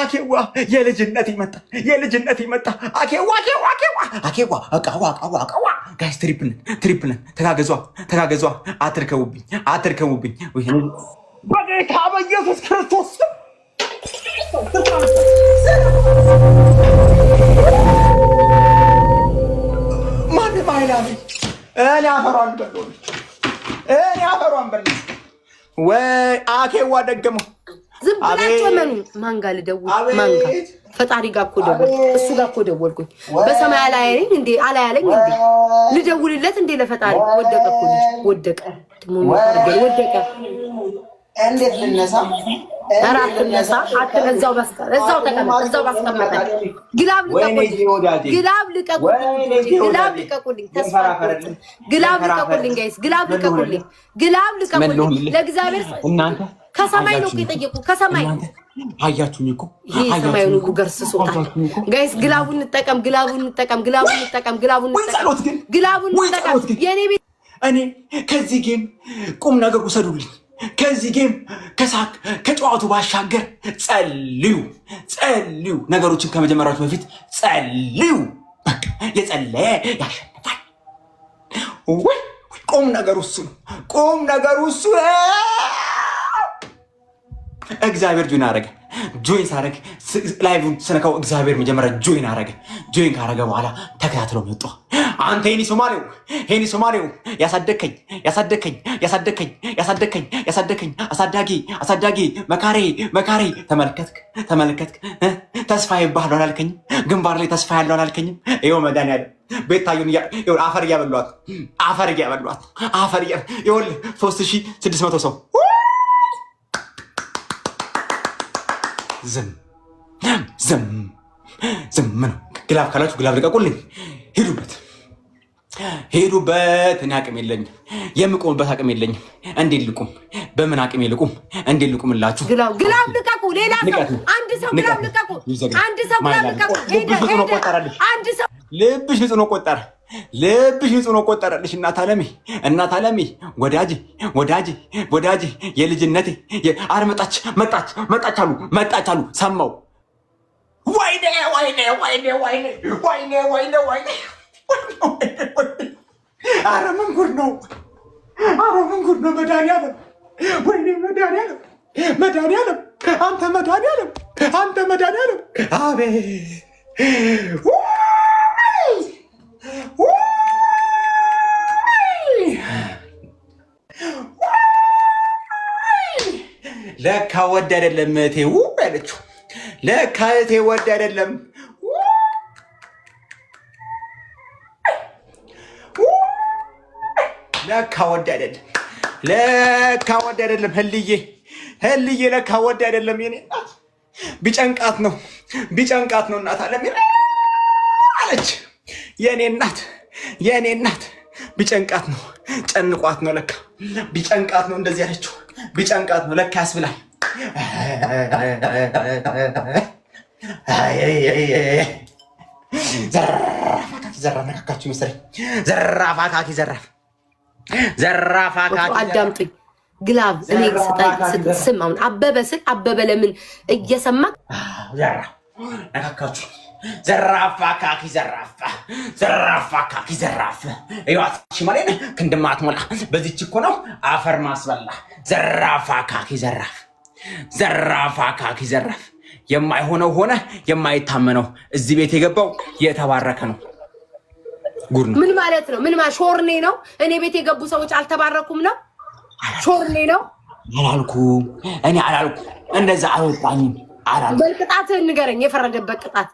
አኬዋ የልጅነት ይመጣ አኬዋ አቃዋ ጋይስ ትሪፕልን ተጋገዟ። አትርከቡብኝ በጌታ በኢየሱስ ክርስቶስ ማንም አይላም። እኔ አፈሯን በል ወይ አኬዋ ደገመው። ዝም ብላችሁ መኑ። ማን ጋር ልደውል? ማን ጋር? ፈጣሪ ጋር እኮ ደውል። እሱ ጋር እኮ ደወልኩኝ። በሰማይ አላያለኝ እንዴ? ልደውልለት እንዴ? ለፈጣሪ ወደቀ እኮ ልጅ ወደቀ። እንዴት ልነሳ? አትነሳ። እዛው ባስቀመጠ ግላብ ልቀቁልኝ። ተስፋ ግላብ ልቀቁልኝ ጋይስ፣ ግላብ ልቀቁልኝ። ለእግዚአብሔር እናንተ ከሰማይ ነው የጠየቁ። ከሰማይ አያችሁኝ እኮ ይሄ ሰማዩን ሁሉ ገርስሶታል ጋይስ። ግላቡን እንጠቀም። የኔ ቤት እኔ ከዚህ ጌም ቁም ነገር ውሰዱልኝ። ከዚህ ጌም ከጨዋቱ ባሻገር ጸልዩ። ነገሮችን ከመጀመራችሁ በፊት ጸልዩ። በቃ የጸለየ ያሸንፋል። ቁም ነገሩ እሱ ነው። እግዚአብሔር ጆይን አረገ። ጆይን ሳረግ ላይቭን ስነካው እግዚአብሔር መጀመሪያ ጆይን አረገ። ጆይን ካረገ በኋላ ተከታትለው መጡ። አንተ ሄኒ ሶማሌው ያሳደከኝ አሳዳጊ መካሬ ተመለከትክ። ተስፋ ይባል አላልከኝ? ግንባር ላይ ተስፋ ያለው አላልከኝም? ይኸው መድኃኒዓለም ቤታዩን አፈር እያበሏት ይኸውልህ 3600 ሰው ዝም ነው። ግላብ ካላችሁ ግላብ ልቀቁልኝ። ሂዱበት። ሄዱበት። እኔ አቅም የለኝም፣ የምቆምበት አቅም የለኝም። እንዴት ልቁም? በምን አቅም ልቁም? እንዴት ልቁምላችሁ? ግላብ ልቀቁ። ሌላ ሰው አንድ ሰው ግላብ ልቀቁ። አንድ ሰው ግላብ ልቀቁ። አንድ ሰው ልብሽ ንጹህ ነው ቆጠረ። ልብሽ ንጹህ ነው ቆጠረልሽ። እናት አለሜ ወዳጄ የልጅነቴ መጣች አሉ ሰማው። ወይኔ ኧረ ምን ጉድ ነው? መድኃኒዓለም ወይኔ መድኃኒዓለም አንተ መድኃኒዓለም አቤት ለካ ወድ አይደለም እህቴ ያለችው። ለካ እህቴ ወድ አይደለም። ለካ ወድ አይደለም። ህልዬ ለካ ወድ አይደለም። የኔ እናት ቢጨንቃት ነው እናት አለም አለች። የኔ እናት ቢጨንቃት ነው ጨንቋት ነው ለካ ቢጨንቃት ነው እንደዚህ ያለችው። ቢጨንቃት ነው ለካ ያስብላል። ዘራፍ ነካካችሁ መሰለኝ። ዘራፍ አካኪ አዳምጡኝ። ግላብ እኔ ስም አሁን አበበ ስል አበበ ለምን እየሰማክ ነካካችሁ? ዘራፍ አካኪ ዘራፍ እዩት። ሽማሌን ክንድማት ሞላ በዚች እኮ ነው አፈር ማስበላ። ዘራፍ አካኪ ዘራፍ የማይሆነው ሆነ፣ የማይታመነው እዚህ ቤት የገባው የተባረከ ነው። ጉድ ነው። ምን ማለት ነው? ሾርኔ ነው? እኔ ቤት የገቡ ሰዎች አልተባረኩም ነው? ሾርኔ ነው አላልኩም። እኔ አላልኩም፣ እንደዛ አልወጣኝም። በቅጣትህን ንገረኝ፣ የፈረደበት ቅጣት።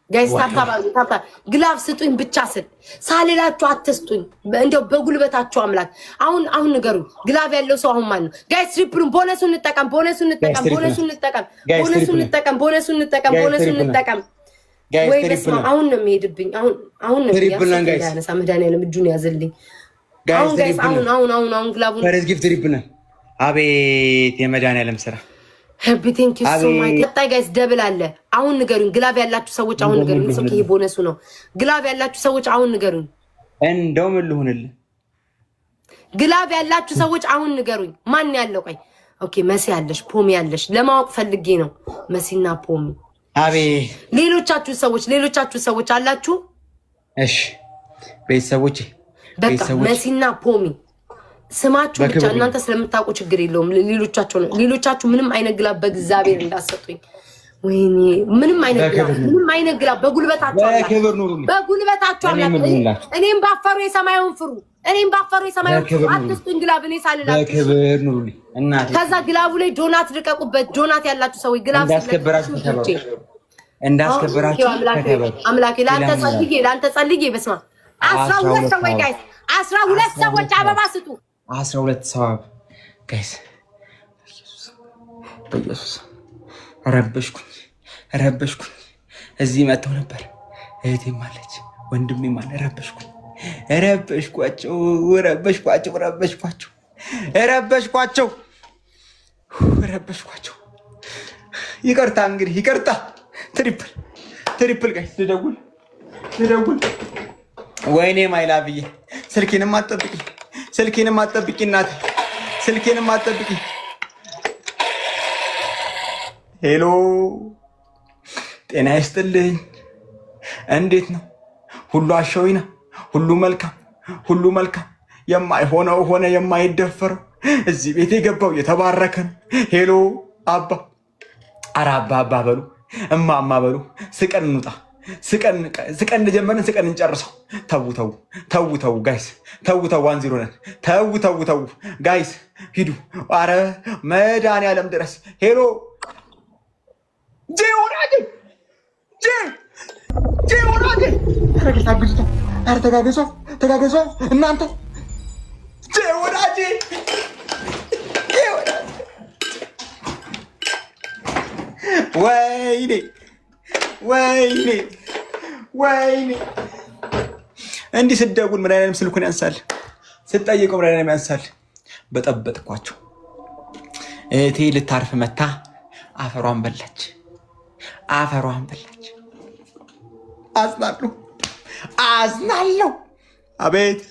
ጋይስ ታብታ ግላብ ስጡኝ ብቻ ስል ሳልላችሁ አትስጡኝ። እንደው በጉልበታችሁ አምላክ አሁን ንገሩኝ። ግላብ ያለው ሰው አሁን ማን ነው? ጋይስ ትሪፕሉን ቦነሱን እንጠቀም። ወይ በስመ አብ አሁን ነው የሚሄድብኝ። አሁን ነው ያነሳ መድኃኒዓለም እጁን ያዘልኝ። አሁን ጋይስ አሁን ግላቡን ፈረስ ጊፍት ትሪፕል። አቤት የመድኃኒዓለም ስራ ቴንክ ዩ ሶ ማች። ቀጣይ ጋይስ ደብል አለ። አሁን ንገሩኝ። ግላብ ያላችሁ ሰዎች አሁን ንገሩኝ። ይሄ ቦነሱ ነው። ግላብ ያላችሁ ሰዎች አሁን ንገሩኝ። እንደው ምን ልሁንልህ? ግላብ ያላችሁ ሰዎች አሁን ንገሩኝ። ማን ያለው? ቆይ ኦኬ፣ መሲ ያለሽ፣ ፖሚ ያለሽ ለማወቅ ፈልጌ ነው። መሲና ፖሚ። አቤት ሌሎቻችሁ ሰዎች አላችሁ? እሺ ቤተሰቦቼ፣ በቃ መሲና ፖሚ ስማችሁ ብቻ እናንተ ስለምታውቁ ችግር የለውም። ሌሎቻችሁ ምንም አይነት ግላብ በእግዚአብሔር እንዳሰጡኝ። ወይኔ ምንም አይነት ግላብ በጉልበታችሁ እኔም ባፈሩ የሰማዩን ፍሩ። አትስጡኝ ግላብ እኔ ሳልላችሁ በክብር ኑሩልኝ እናቴ። ከዛ ግላቡ ላይ ዶናት ልቀቁበት። ዶናት ያላችሁ ሰዎች ግላብ እንዳስከበራችሁ አምላኬ ለአንተ ጸልዬ በስመ አብ 12 ሰዎች ጋይስ 12 ሰዎች አበባ ስጡ። 12 ሰው ጋይስ በኢየሱስ ረበሽኩኝ። እዚህ መጥተው ነበር እህቴም አለች ወንድሜም አለ። ረበሽኳቸው። ይቅርታ እንግዲህ ይቅርታ። ትሪፕል ጋይስ ልደውል። ወይኔ ማይላብዬ ስልኬንም አትጠብቂ እናቴ፣ ስልኬንም አትጠብቂ። ሄሎ ጤና ይስጥልኝ። እንዴት ነው? ሁሉ አሸዊና፣ ሁሉ መልካም። የማይሆነው ሆነ፣ የማይደፈረው እዚህ ቤት የገባው የተባረከ ነው። ሄሎ አባ፣ ኧረ አባ በሉ፣ እማ በሉ። ስቀን እንውጣ። ስቀን እንደጀመርን ስቀን እንጨርሰው። ተው ጋይስ፣ ተው 1-0 ነን። ተው ጋይስ ሂዱ። አረ መድኃኒዓለም ድረስ ሄሎ ጄ ወራጅ ተጋገዙ እናንተ። ጄ ወራጅ ወይኔ እንዲህ ስትደውል መድኃኒዓለም ስልኩን ያንሳል። ስትጠይቀው መድኃኒዓለም ያንሳል። በጠበጥኳቸው። እህቴ ልታርፍ መታ አፈሯን በላች። አዝናለሁ። አቤት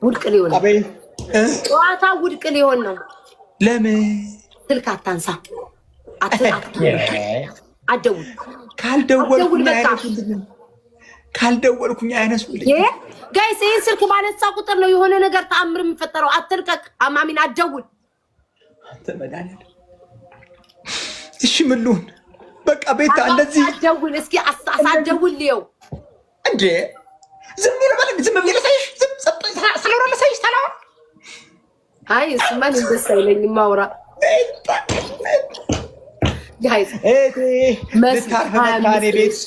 ውድቅ ሊሆን አቤት ጨዋታ ውድቅ ሊሆን ነው። ለምን ስልክ አታንሳ? አትደውል። ካልደወልኩኝ አይነሱልኝ። ጋይስ ይህን ስልክ ባነሳ ቁጥር ነው የሆነ ነገር ተአምር የሚፈጠረው። አትልቀቅ። አማሚን አትደውል። እሺ ምን ልሁን? በቃ ቤታ እንደዚህ አትደውል። እስኪ አሳደውል ሊየው እንዴ ዝም ብሎ ማለት ዝም ብሎ ለሳይሽ ስለሆነ ለሳይሽ ታላው አይ እሱማ እንደዛ አይለኝም። ማውራ ጋይስ መስካታኔ ቤት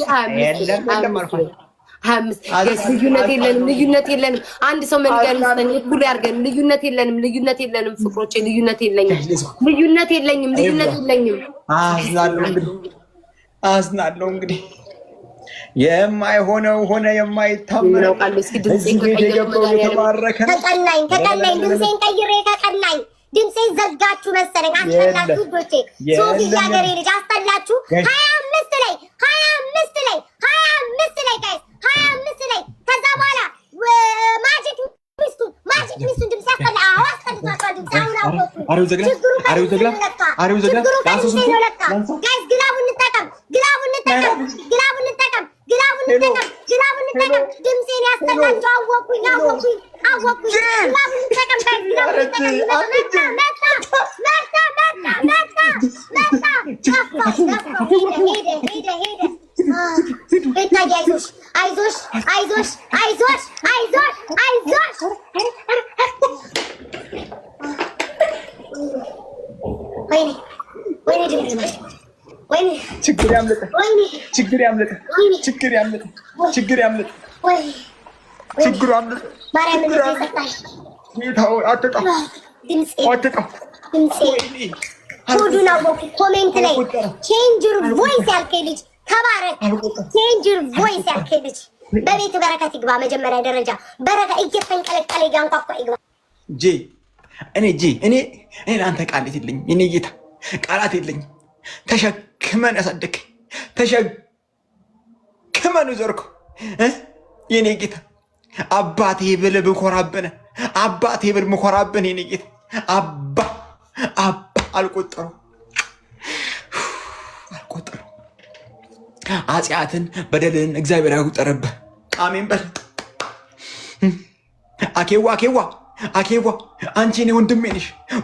ልዩነት የለንም። አንድ ሰው መንገድ ነው እኩል ያርገን። ልዩነት የለንም ፍቅሮቼ፣ ልዩነት የለኝም። አዝናለሁ እንግዲህ የማይሆነው ሆነ፣ የማይታመነው የተባረከ ተቀናኝ ድምፄን ቀይሬ ተቀናኝ። ድምፄን ዘጋችሁ መሰለኝ። አስጠላችሁ ዶቼ ሶፊ ያገሬ ልጅ አስጠላችሁ። 25 ላይ ጋይስ 25 ላይ ከዛ በኋላ ማጂክ ሚስቱን ድምፅ ያስጠላ። አስጠልቷቸዋል ድምፅ። አሁን አሪው ዘግላ ጋይስ ግላቡን እንጠቀም። ድምፄን ያስጠላቸው አወኩኝ። ግላቡን እንጠቀም አይዞሽ። ወይኔ ችግር ያምልጥ። ችግሩ ያምልጥ። ኮዱን አወኩ። ኮሜንት ላይ ቼንጅ ዩር ቮይስ ያልከኝ ልጅ ተባረክ። ቼንጅ ዩር ቮይስ ያልከኝ ልጅ በቤት በረከት ይግባ። መጀመሪያ ደረጃ በረከት እየተንቀለቀለ ያንኳኳ ይግባ። እኔ ለአንተ ቃላት የለኝም። የኔ ጌታ ቃላት የለኝም። ተሸክመን ያሳደግከኝ፣ ተሸክመን ዘርኩ። የኔ ጌታ አባቴ ብል ብኮራብን፣ የኔ ጌታ አባ አልቆጠረው። ኃጢአትን በደልን እግዚአብሔር ያቁጠረብህ። አሜን በል። አኬዋ አንቺ እኔ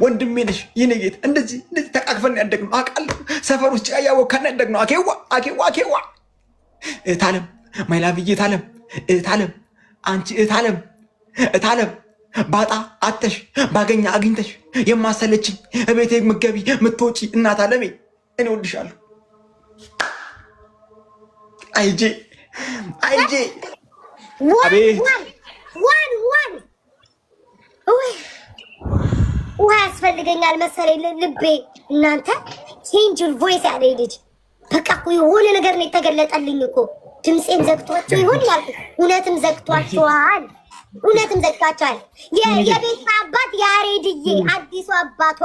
ወንድሜ ነሽ የኔ ጌታ። እንደዚህ ተቃቅፈን ያደግነው አውቃለሁ። ሰፈር ውስጥ ያወካና ያደግነው አኬዋ እታለም ማይላብዬ እታለም አንቺ እታለም ባጣ አተሽ ባገኛ አግኝተሽ የማሰለችኝ እቤቴ ምገቢ ምትወጪ እናት አለሜ እኔ ወድሻለሁ። አይጄ አቤት ውሃ ያስፈልገኛል መሰለኝ ልቤ። እናንተ ቼንጅ ዩር ቮይስ ያለ ልጅ በቃ እኮ የሆነ ነገር ነው የተገለጠልኝ እኮ። ድምፄን ዘግቷቸው ይሆን ያልኩት። እውነትም ዘግቷቸዋል። የቤት አባት ያሬድዬ አዲሱ አባቷ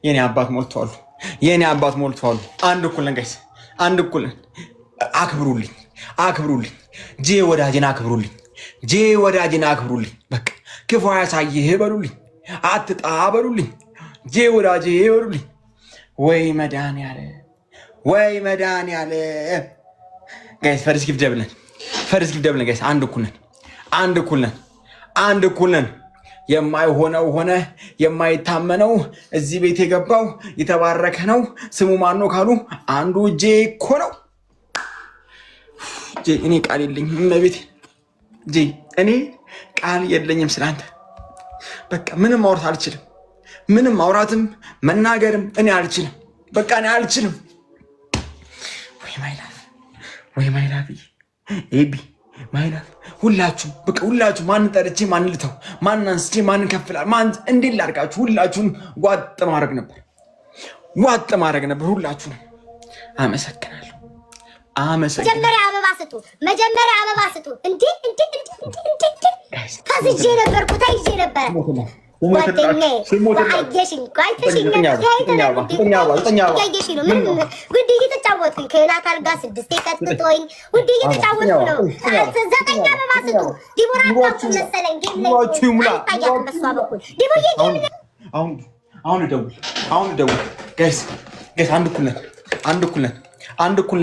የኔ አባት ሞልተዋሉ። አንድ እኩል ነን ጋይስ፣ አንድ እኩል ነን። አክብሩልኝ። ጄ ወዳጅን አክብሩልኝ። በቃ ክፉ ያሳይህ በሉልኝ፣ አትጣ በሉልኝ፣ ጄ ወዳጄ በሉልኝ። ወይ መድኃኒዓለም ጋይስ፣ ፈርስት ጊፍት ደብልን ጋይስ። አንድ እኩል ነን። የማይሆነው ሆነ፣ የማይታመነው እዚህ ቤት የገባው የተባረከ ነው። ስሙ ማን ነው ካሉ አንዱ ጄ እኮ ነው። እኔ ቃል የለኝም እመቤቴ። እኔ ቃል የለኝም ስላንተ። በቃ ምንም ማውራት አልችልም። ምንም ማውራትም መናገርም እኔ አልችልም። በቃ እኔ አልችልም። ወይ ማይላፍ ኤቢ ማይላፍ ሁላችሁ በቃ ሁላችሁ ማንን ጠርቼ ማንን ልተው፣ ማንን አንስቼ ማንን ከፍላል፣ ማን እንዴት ላድርጋችሁ? ሁላችሁን ዋጥ ማድረግ ነበር። ሁላችሁንም መጀመሪያ አበባ ስጡ። እንዴ ታዝዤ ነበርኩ ተይዤ ነበር ጓደኛዬ አየሽኝ ምን ጉድ እየተጫወትኩኝ ከዮናታን ጋር 6 ቀጥቶኝ ጉድ እየተጫወትኩ ነው። 9 አበባ ስጡ። ዲቦራ መሰለኝ በሷ በኩል ዲቦዬ አሁን ደውል ጋይስ አንድ እኩል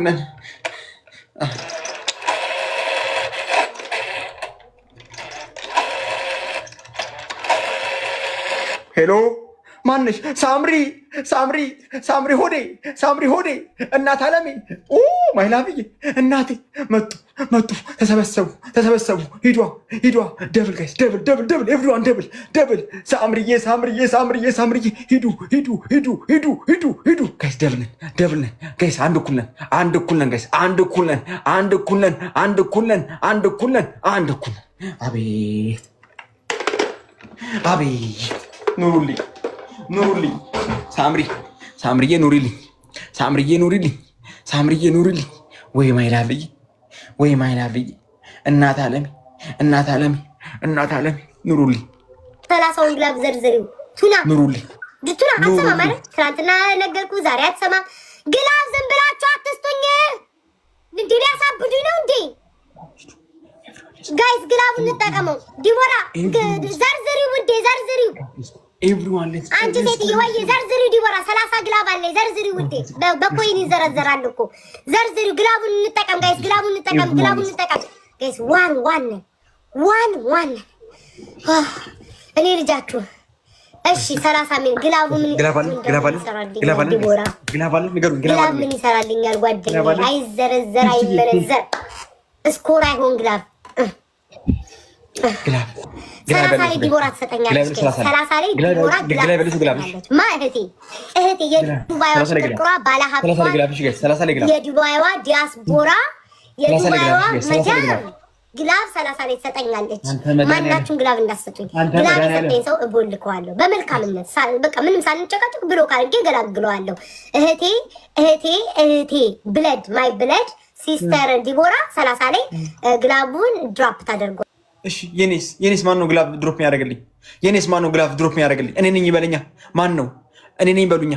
ነን ሄሎ ማነሽ? ሳምሪ ሆዴ እናት አለሜ ማይላብዬ እናቴ መጡ ተሰበሰቡ ሂዷ ደብል ጋይስ ደብል ኤቭሪዋን ደብል ሳምሪዬ ሂዱ ጋይስ ደብል ነን ጋይስ አንድ እኩል ነን ጋይስ አንድ እኩል ነን አቤት ኑሩልኝ ሳምሪዬ ኑሪልኝ ወይ ማይላብዬ እናት አለሜ ኑሩልኝ 30 ግላብ ዘርዘሪው ቱና ኑሩልኝ ቱና አትሰማም ማለት ትናንትና ነገርኩ ዛሬ አትሰማም ግላብ ዝም ብላችሁ አትስጡኝ እንዴ ሊያሳብዱኝ ነው እንዴ ጋይስ ግላብ እንጠቀመው ዲቦራ ዘርዘሪው እንዴ ዘርዘሪው ኤቭሪዋን ሌትስ አንቺ ሴትዮ ወይ ዘርዝሪው ዲቦራ 30 ግላብ አለ ዘርዝሪው ውዴ በኮይን ይዘረዘራል እኮ ዘርዝሪው ግላቡን እንጠቀም ጋይስ ግላቡን እንጠቀም ጋይስ ዋን እኔ ልጃችሁ እሺ 30 ምን ግላቡን ግላብ ምን ይሰራልኛል ጓደኛዬ አይዘረዘር አይመነዘር ስኮር አይሆን ግላብ ሰላሳ ላይ ዲቦራ ትሰጠኛለች። 30 ላይ ዲቦራ እህቴ የዱባይዋ ፍቅሯ ባለሀብቷ የዱባይዋ ዲያስፖራ የዱባይዋ መጃር ግላብ 30 ላይ ትሰጠኛለች። ማናችሁም ግላብ እንዳትሰጡኝ። ግላብ የሰጠኝ ሰው እቦልከዋለሁ በመልካምነት በቃ ምንም ሳንጨቃጨቅ ብሎ ካልጌ ገላግለዋለሁ። እህቴ ብለድ ማይ ብለድ ሲስተር ዲቦራ 30 ላይ ግላቡን ድሮፕ ታደርጎ እሺ የኔስ ማን ነው ግላብ ድሮፕ የሚያደርግልኝ? እኔ ነኝ ይበለኛ። ማን ነው? እኔ ነኝ በሉኛ።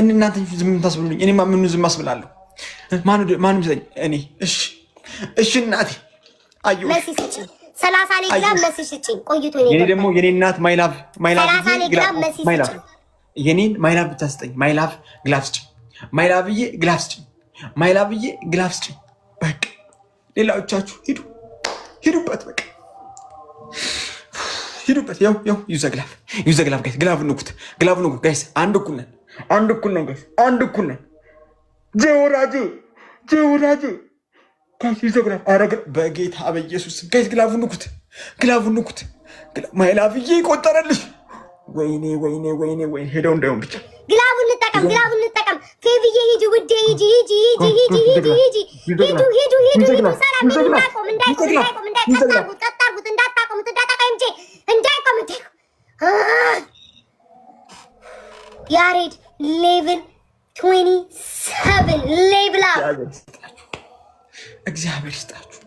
እናንተ ዝም ታስብሉኝ። እኔማ ምኑ ዝም አስብላለሁ? ማንም ይዘኝ እኔ እሺ እናቴ አዩ መሲ ስጪኝ 30 ላይ ግላብ መሲ ስጪኝ። ቆይቶ የኔ ደግሞ የኔ እናት ማይላቭ 30 ላይ ግላብ መሲ ስጪኝ። የኔን ማይላቭ ብታስጠኝ ማይላቭ ግላብ ስጪኝ። ማይላቭዬ ግላብ ስጪኝ። በቃ ሌላዎቻችሁ ሂዱበት በቃ ያው ዩዘግላፍ ጋይስ ግላብ ንኩት ጋይስ አንድ እኩል ነን ጋይስ ጀወራጅ ጋይስ ዩዘግላፍ አረግ በጌታ በኢየሱስ ጋይስ ግላብ ንኩት ማይላፍዬ ይቆጠረልሽ ወይኔ ሄደው እንዳይሆን ብቻ ግላቡን እንጠቀም ፌቪዬ ሂጂ ውዴ ሂጂ ሰላም እንዳይቆም ያሬድ ሌቭል 27 ሌቭል አፕ እግዚአብሔር ይስጣችሁ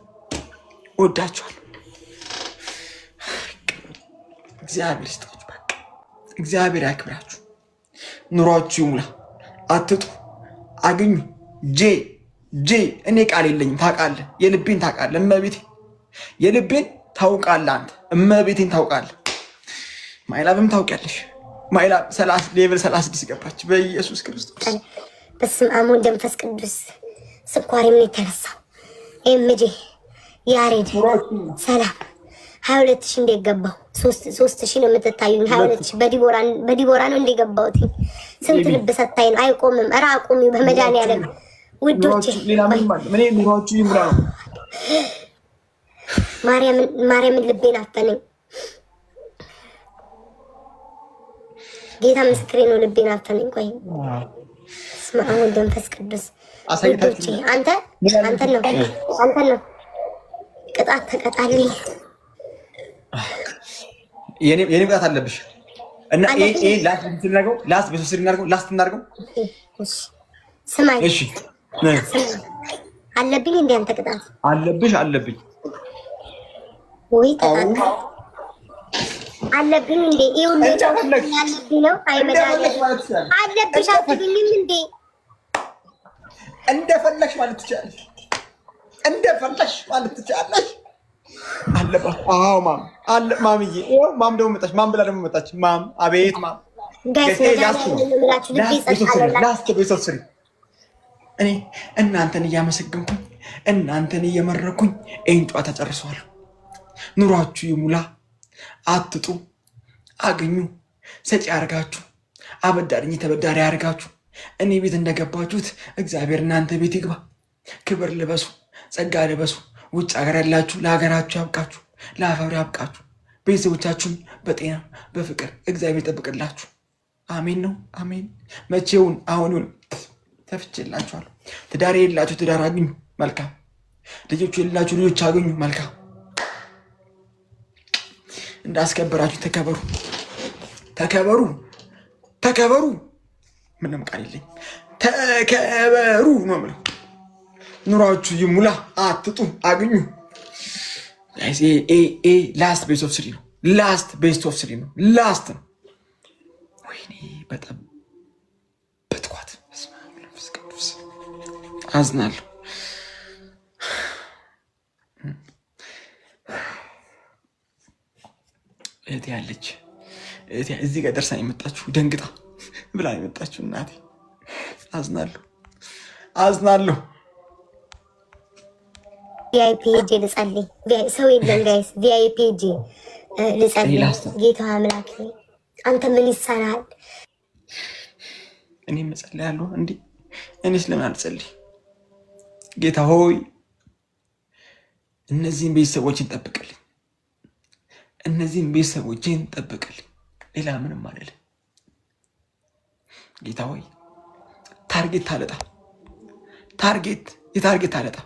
ወዳችኋለሁ እግዚአብሔር ይስጣችሁ እግዚአብሔር ያክብራችሁ ኑሯችሁ ሙላ አትጡ አግኙ ጄ እኔ ቃል የለኝም ታውቃለህ የልቤን ታውቃለህ እመቤቴ የልቤን ታውቃለህ አንተ እመቤቴን ታውቃለህ ማይላብም ታውቂያለሽ ማይላብ 30 ሌቭል 36 ገባች በኢየሱስ ክርስቶስ በስመ አብ ወወልድ ወመንፈስ ቅዱስ ስኳር ምን የተነሳው ኤምጂ ያሬድ ሰላም 22,000 እንደ ገባው 3,000 ነው የምትታዩኝ 22,000 በዲቦራ ነው እንደ ገባውት ስንት ልብ ሰታይ ነው አይቆምም ኧረ አቁሚ በመድኃኒዓለም ውዶቼ ምን ኑሯችሁ ይምራ ማርያምን ልቤን አፈነኝ ጌታ ምስክሬ ነው ልቤን አፈነኝ ቆይ ስማ አሁን መንፈስ ቅዱስ ውዶቼ አንተ ነው ቅጣት ተቀጣልኝ የኔ ቅጣት አለብሽ እና ላስት በሶስት እናድርገው። ላስት እናድርገው። ስማኝ እሺ አለብኝ እንዴ አንተ ቅጣት አለብኝ ወይ ተቃጣ አለብኝ እንዴ ይሁን ያለብኝ ነው አይመጣልኝ አለብሽ አትሉኝም እንዴ እንደፈለግሽ ማለት ትችላለሽ አለባ አዎ ማም አለ ማምዬ ማም ደግሞ መጣች ማም ብላ ደግሞ መጣች ማም አቤት ማም ላስት ቤተሰብ ስሪ እኔ እናንተን እያመሰገንኩኝ እናንተን እየመረኩኝ ይህን ጨዋታ ጨርሰዋለሁ። ኑሯችሁ ይሙላ፣ አትጡ፣ አግኙ፣ ሰጪ ያርጋችሁ፣ አበዳሪኝ ተበዳሪ ያርጋችሁ። እኔ ቤት እንደገባችሁት እግዚአብሔር እናንተ ቤት ይግባ። ክብር ልበሱ፣ ጸጋ ልበሱ። ውጭ ሀገር ያላችሁ ለሀገራችሁ ያብቃችሁ፣ ለአፈሩ ያብቃችሁ። ቤተሰቦቻችሁን በጤና በፍቅር እግዚአብሔር ይጠብቅላችሁ። አሜን ነው አሜን። መቼውን አሁኑን ተፍቼላችኋለሁ። ትዳር የሌላችሁ ትዳር አግኙ፣ መልካም። ልጆች የሌላችሁ ልጆች አግኙ፣ መልካም። እንዳስከበራችሁ ተከበሩ። ምንም ቃል የለኝ። ተከበሩ ነው የምለው። ኑሯችሁ ይሙላ፣ አትጡ፣ አግኙ። ላስት ቤስት ኦፍ ስሪ ነው። ላስት ነው። ወይኔ በጣም በትኳት ቅዱስ አዝናለሁ። እህቴ ያለች እዚህ ጋር ደርሳ የመጣችሁ ደንግጣ ብላ የመጣችሁ እናቴ አዝናለሁ። ቪአይፒ ሄጄ ልጸልይ። ሰው የለም ጋይስ። ቪአይፒ ሄጄ ልጸልይ። ጌታ አምላክ አንተ ምን ይሳናል? እኔ እጸልያለሁ እንዴ? እኔ ስለምን አልጸልይ? ጌታ ሆይ እነዚህን ቤተሰቦችን ጠብቅልኝ፣ ሌላ ምንም አይደለም። ጌታ ሆይ ታርጌት አለጣ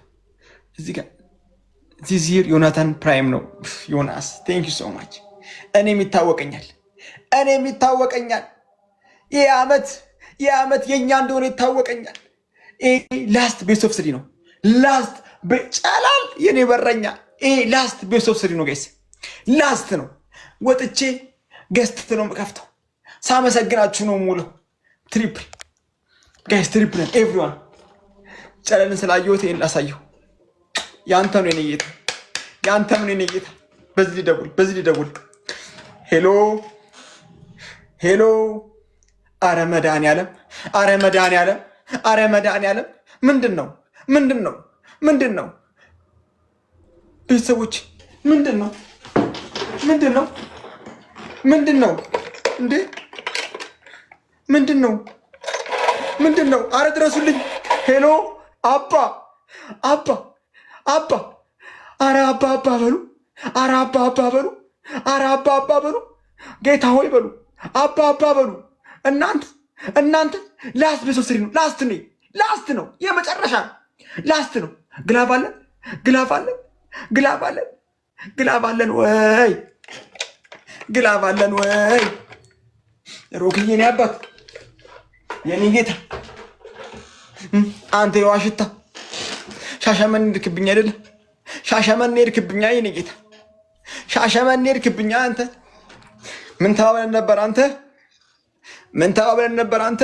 እዚህ ጋር ዚዚር ዮናታን ፕራይም ነው። ዮናስ ቴንክ ዩ ሶ ማች። እኔም ይታወቀኛል። ይህ ዓመት የእኛ እንደሆነ ይታወቀኛል። ላስት ቤስት ኦፍ ስሪ ነው። ላስት ጨላል የኔ በረኛ። ላስት ቤስት ኦፍ ስሪ ነው ጋይስ፣ ላስት ነው። ወጥቼ ገስት ነው የምከፍተው። ሳመሰግናችሁ ነው ሙለው። ትሪፕል ጋይስ፣ ትሪፕልን ኤቭሪዋን። ጨለልን ስላየሁት ይሄን ላሳየሁ። ያንተ ነው የኔ ጌታ፣ በዚህ ሊደውል። ሄሎ። አረ መድኃኒዓለም፣ ምንድን ነው ቤተሰቦች? ምንድን ነው እንዴ? ምንድን ነው? አረ ድረሱልኝ። ሄሎ አባ፣ አረ አባ በሉ። ጌታ ሆይ በሉ፣ አባ በሉ። እናንተ ላስት ቤት ኦፍ ስሪ ነው። ላስት ነው፣ የመጨረሻ ላስት ነው። ግላብ አለን ወይ? ሮክዬ የኔ አባት የኔ ጌታ አንተ የዋሽታ ሻሸመኔ ሄድክብኝ አይደለ? ሻሸመኔ ሄድክብኛ የኔ ጌታ፣ ሻሸመኔ ሄድክብኛ። አንተ ምን ተባብለን ነበር አንተ?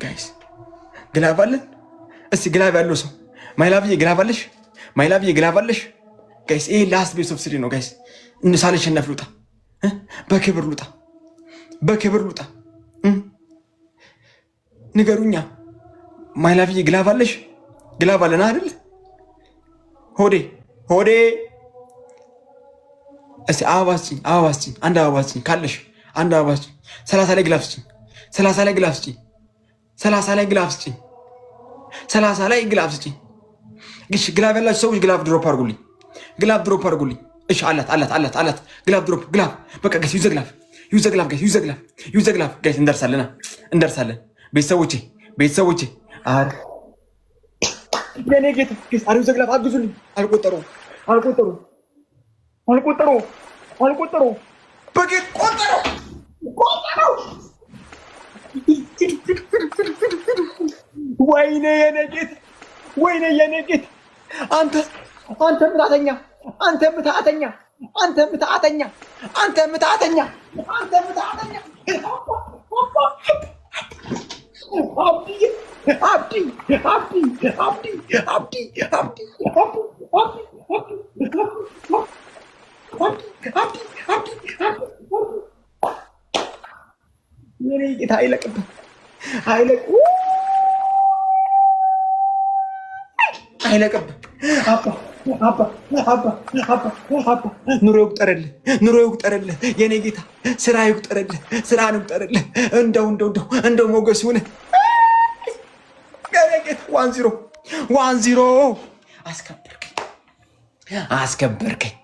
ጋይስ ግላብ አለን። እስቲ ግላብ ያለው ሰው ማይላብዬ ግላብ አለሽ? ጋይስ ይሄ ላስት ቤስት ኦፍ ስሪ ነው ጋይስ። ሳልሸነፍ ልውጣ፣ በክብር ልውጣ። ንገሩኛ። ማይላብዬ ግላብ አለሽ? ግላብ አለን አይደል? ሆዴ እስቲ አበባ ስጪኝ፣ አንድ አበባ ስጪኝ ካለሽ፣ አንድ አበባ ስጪኝ። 30 ላይ ግላብ ስጪኝ፣ 30 ላይ ግላብ ስጪኝ። እሺ ግላብ ያላችሁ ሰዎች ግላብ ድሮፕ አድርጉልኝ። እሺ አላት ግላብ ድሮፕ በቃ ጋይስ ዩዘ ግላብ ጋይስ እንደርሳለን። ቤተሰቦቼ አረ የኔ ጌታ ዩዘ ግላብ አግዙልኝ። አልቆጠሩ አልቆጠረው በጌት ቆጠረው ቆጠረው። ወይኔ የኔ ጌታ ወይኔ የኔ ጌታ አንተ ምታተኛ አንተ ምታተኛ አንተ ምታተኛ አንተ ምታተኛ አንተ ምታተኛ አብዲ የኔ ጌታ አይለቅብህ አይለቅብህ አባ ኑሮ ይቁጠርልህ የኔ ጌታ ስራ ይቁጠርልህ ስራን ይቁጠርልህ እንደው ሞገስ ሁን የኔ ጌታ 1-0 አስከበርከኝ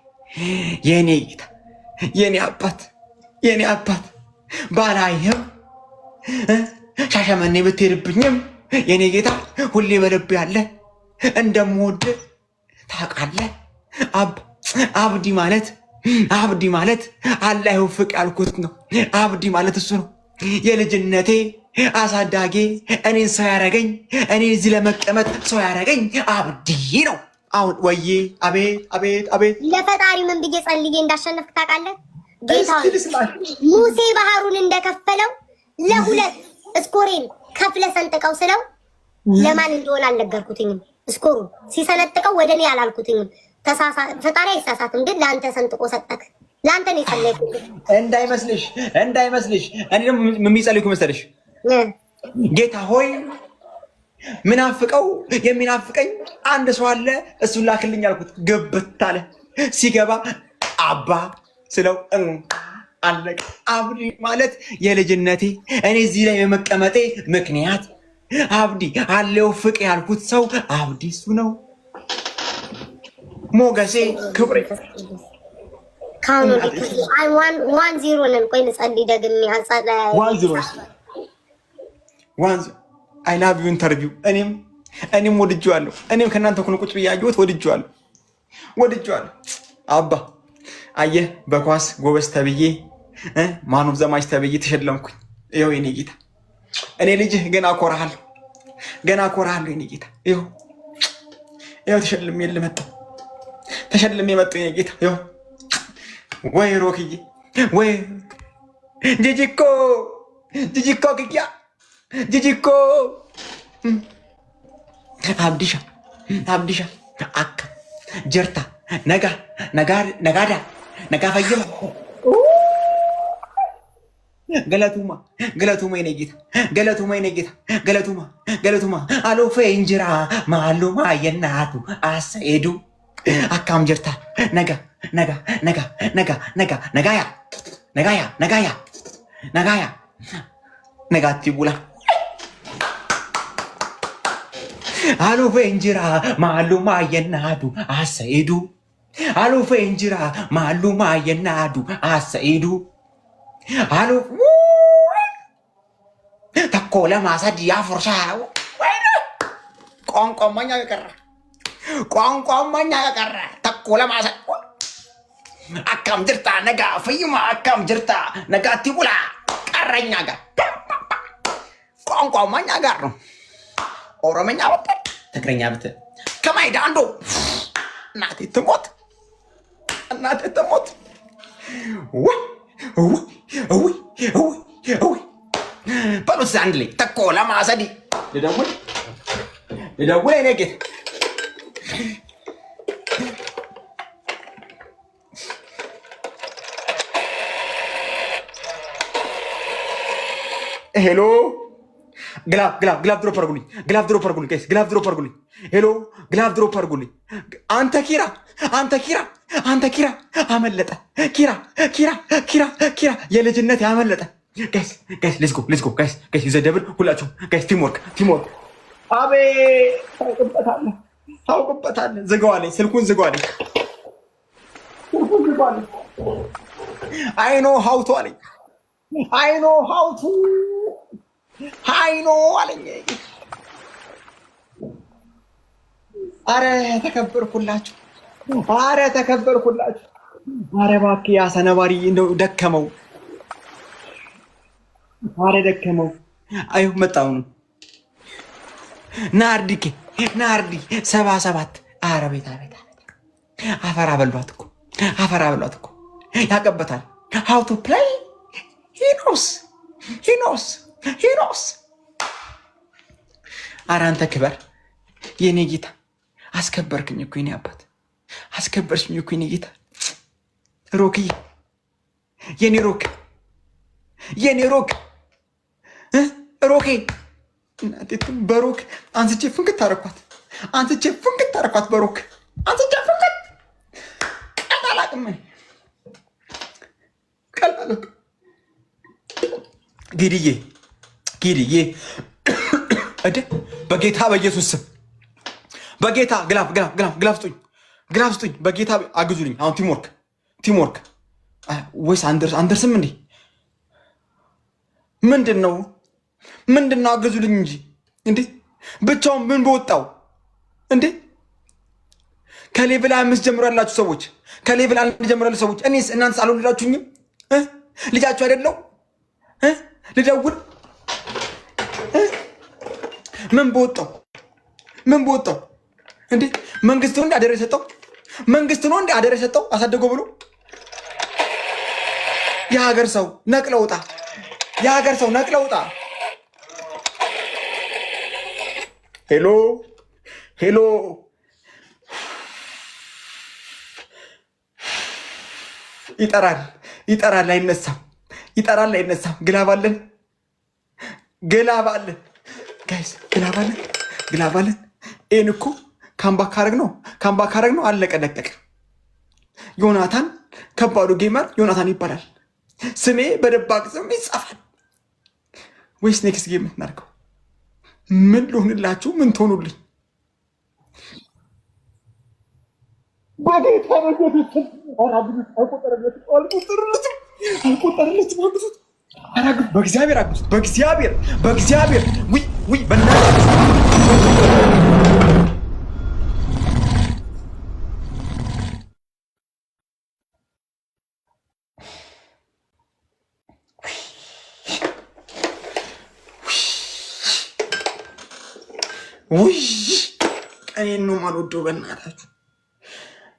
የኔ ጌታ የኔ አባት ባላይህም ሻሸመኔ ብትሄድብኝም የኔ ጌታ ሁሌ በልብ ያለ እንደምወድህ ታውቃለህ። አብዲ ማለት አላህ ይወፍቅ ያልኩት ነው። አብዲ ማለት እሱ ነው። የልጅነቴ አሳዳጌ እኔን ሰው ያረገኝ እኔ እዚህ ለመቀመጥ ሰው ያረገኝ አብዲ ነው። አሁን ወዬ አቤት ለፈጣሪ ምን ብዬ ጸልዬ እንዳሸነፍክ ታውቃለህ? ጌታ ሙሴ ባህሩን እንደከፈለው ለሁለት እስኮሬን ከፍለ ሰንጥቀው ስለው ለማን እንደሆነ አልነገርኩትኝም። እስኮሩ ሲሰነጥቀው ወደ እኔ አላልኩትኝም። ፈጣሪ አይሳሳትም፣ ግን ለአንተ ሰንጥቆ ሰጠክ። ለአንተ ነው የጸለይኩት። እንዳይመስልሽ እኔ ደግሞ የሚጸልይኩ መሰለሽ ጌታ ሆይ የሚናፍቀኝ አንድ ሰው አለ እሱን ላክልኝ አልኩት። ግብት አለ። ሲገባ አባ ስለው አለቀ። አብዲ ማለት የልጅነቴ እኔ እዚህ ላይ የመቀመጤ ምክንያት አብዲ አለው ፍቅ ያልኩት ሰው አብዲ እሱ ነው። ሞገሴ ክብሬ ካሁን 1-0 ነን። ቆይ ልጸልይ ደግሜ አንጻላ 1-0 አይ ላቭ ዩ ኢንተርቪው እኔም ወድጄዋለሁ። እኔም ከእናንተ እኮ ቁጭ ብዬ አየሁት። ወድጄዋለሁ። አባ አየህ በኳስ ጎበዝ ተብዬ ማን ኦፍ ዘ ማች ተብዬ ተሸለምኩኝ። ይኸው የኔ ጌታ እኔ ልጅህ ገና አኮራሃለሁ የኔ ጌታ። ይኸው ተሸልሜ መጣሁ የኔ ጌታ። ይኸው ወይ ሮክዬ ወይ ጂጂኮ ክያ ጂጂኮ አብዲሻ አካ ጀርታ ነጋዳ ፈየማ ገለቱማ የኔ ጌታ ገለቱማ አሎፌ እንጅራ ማሉማ የናቱ አሰኤዱ አካም ጀርታ ነጋያ ነጋቲ ቡላ አሎፌ እንጅራ ማሉማ የናቱ አሰኤዱ አሎፌ እንጅራ ማሉማ የናቱ አሰኤዱ አሎ ተኮለ ማሳድ ያፎርሻ ቋንቋማኛ ቀረ ተኮለ ማሳድ አካም ጅርታ ነጋ ፈይማ አካም ጅርታ ነጋቲ ቡላ ቀረኛ ጋር ቋንቋማኛ ጋር ነው። ኦሮመኛ ወጣ ትግረኛ ብት ከማይዳ አንዶ እናቴ ትሞት በሉት አንድ ላይ ተኮ ለማሰዲ ልደውል እኔ ጌታ ሄሎ ግላብ ድሮፕ አድርጉልኝ። ሄሎ ግላብ ድሮፕ አድርጉልኝ። አንተ ኪራ አመለጠ። ኪራ የልጅነት ያመለጠ። ጋይስ ሌትስ ጎ ጋይስ ይዘደብል ሁላችሁ ጋይስ ቲምወርክ። አቤት ታውቅበታለህ። ዝጋዋለኝ፣ ስልኩን ዝጋዋለኝ። አይኖ ሀውቱ አለኝ። አይኖ አለኝ። አረ ተከበርኩላችሁ። ኧረ እባክህ ያ ሰነባሪ እንደው ደከመው። ኧረ ደከመው። አዩ መጣው ነው ናርዲኬ ናርዲ 77 ኧረ ቤታ አፈራ በሏት እኮ አፈራ በሏት እኮ ያቀበታል። how to play he knows ኧረ አንተ ክበር የኔ ጌታ አስከበርክኝ እኮ የኔ አባት አስከበርሽኝ እኮ የኔ ጌታ ሮክዬ የኔ ሮክ ሮኬ እናቴም በሮክ አንስቼ ፍንክት ታረኳት በሮክ አንስቼ ፍንክት ቀላላቅም ጊድዬ እደ በጌታ በኢየሱስ ስም በጌታ ግላፍ ስጡኝ በጌታ አግዙልኝ። አሁን ቲምወርክ ወይስ አንደርስም እንዴ? ምንድን ነው አግዙልኝ እንጂ እንዴ ብቻውን ምን በወጣው እንዴ? ከሌቭል 5 ጀምሮ ያላችሁ ሰዎች ከሌቭል 1 ጀምሮ ያላችሁ ሰዎች እኔስ እናንተስ አልወለዳችሁኝም? ልጃችሁ አይደለው? ልደውል ምን በወጣው እንዴ? መንግስት ነው እንደ አደረ የሰጠው አሳደገው ብሎ የሀገር ሰው ነቅለውጣ ሄሎ ይጠራል አይነሳም ግላብ አለን ጋይስ ግላብ አለን ይህን እኮ ካምባክ ካረግ ነው አለቀ ደቀቀ። ዮናታን ከባዱ ጌመር ዮናታን ይባላል። ስሜ በደባቅ ስም ይጻፋል። ወይስ ኔክስት ጌም እናድርገው? ምን ልሆንላችሁ? ምን ትሆኑልኝ? በእግዚአብሔር አግዙት። በእግዚአብሔር በእናታችሁ እኔን ነው የማልወደው። በእናታችሁ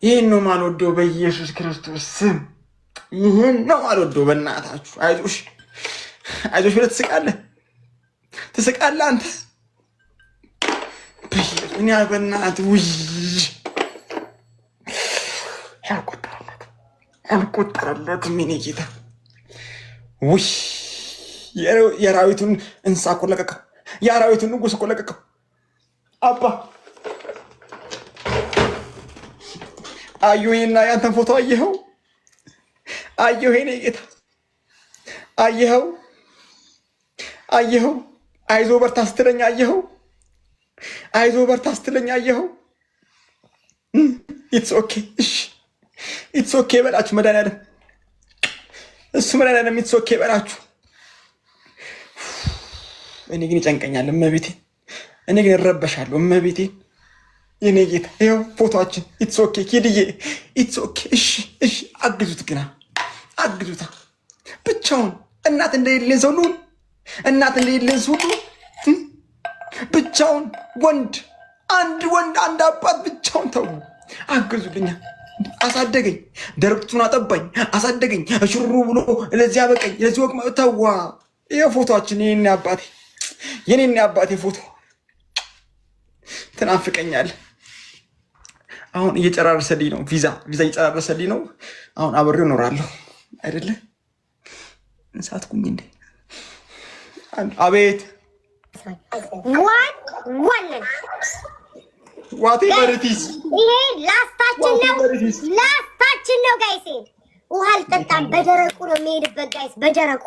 ይሄን ነው የማልወደው። በኢየሱስ ክርስቶስ ስም ይሄን ነው የማልወደው። በእናታችሁ አይዞሽ ብለህ ትስቃለህ አንተ። እኔ በእናትህ ያልቆጠረለትም የእኔ ጌታ የአራዊቱን እንስሳ እኮ ለቀቀው። የአራዊቱን ንጉሥ እኮ ለቀቀው። አባ አየሁና ያንተን ፎቶ አየኸው? የኔ ጌታ አየኸው? አይዞ በርታ ስትለኝ አየኸው? ኢትስ ኦኬ። እሺ ኢትስ ኦኬ በላችሁ። መድኃኒዓለም ኢትስ ኦኬ በላችሁ። እኔ ግን ይጨንቀኛል እመቤቴ። እኔ ግን እረበሻለሁ እመቤቴ። የኔ ጌታ ይኸው ፎቶአችን። ኢትስ ኦኬ ኪድዬ ኢትስ ኦኬ። እሺ አግዙታ ብቻውን። እናት እንደሌለን ሰው ሁሉ ብቻውን አንድ አባት ብቻውን ተው። አግዙልኛ። አሳደገኝ፣ ደረቱን አጠባኝ፣ አሳደገኝ፣ ሽሩ ብሎ ለዚህ አበቀኝ፣ ለዚህ ወቅ ተዋ። ይኸው ፎቶአችን። የኔና አባቴ ፎቶ ትናፍቀኛል። አሁን እየጨራረሰልኝ ነው፣ ቪዛ እየጨራረሰልኝ ነው። አሁን አብሬው እኖራለሁ አይደለ? እንሳትኩኝ እንዴ? አቤት ዋቴቨር ኢት ኢዝ ይሄ ላስታችን ነው ጋይስ። ውሃ አልጠጣም፣ በደረቁ ነው የሚሄድበት ጋይስ። በደረቁ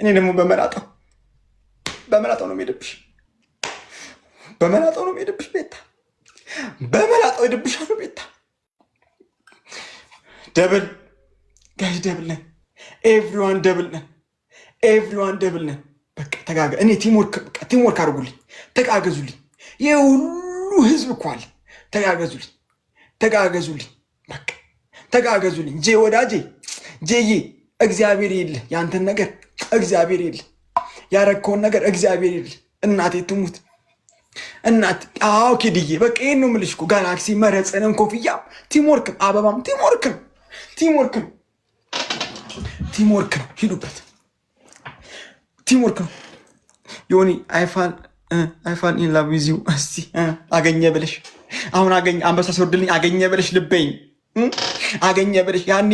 እኔ ደግሞ በመላጣው ነው የሚሄድብሽ። ቤታ በመላጣው ይሄድብሻል ቤታ። ደብል ጋይስ፣ ደብል ነን። ኤቭሪዋን ደብል ነን። በቃ ተጋገ። እኔ ቲምወርክ አድርጉልኝ፣ ተጋገዙልኝ። ይሄ ሁሉ ህዝብ እኮ አለ። ተጋገዙልኝ። በቃ ተጋገዙልኝ። ጄ ወዳጄ ጄዬ እግዚአብሔር ይል ያንተን ነገር እግዚአብሔር ይል ያረከውን ነገር እግዚአብሔር ይል። እናቴ ትሙት እናት አዎ ኪድዬ በቃ ይሄን ነው የምልሽ እኮ ጋላክሲ መረጽንም ኮፍያም ቲምወርክም አበባም ቲምወርክም ሂዱበት ቲምወርክ ነው። ዮኒ አይፋን ኢን ላቭ ዊዝ ዩ እስቲ አገኘ ብለሽ አሁን አንበሳ ሲወርድልኝ አገኘ ብለሽ ልበይኝ አገኘ ብለሽ ያኔ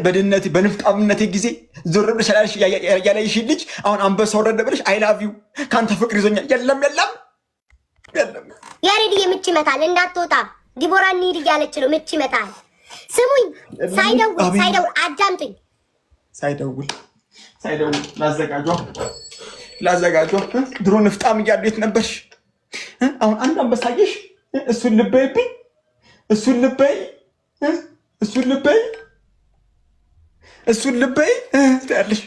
በድነቴ በንፍጣምነቴ ጊዜ ዞር ብለሽ ያላይሽ ልጅ አሁን አንበሳ ወረደ ብለሽ አይ ላቭ ዩ ካንተ ፍቅር ይዞኛል። የለም ያሬድ ምች ይመታል እንዳትወጣ ዲቦራ እንሂድ እያለች ነው። ምች ይመታል። ስሙኝ ሳይደውል አዳምጡኝ። ሳይደውል ላዘጋጇ ድሮ ንፍጣም እያሉ የት ነበርሽ? አሁን አንድ አንበሳየሽ እሱን ልበይብኝ እሱን ልበይ ትያለሽ።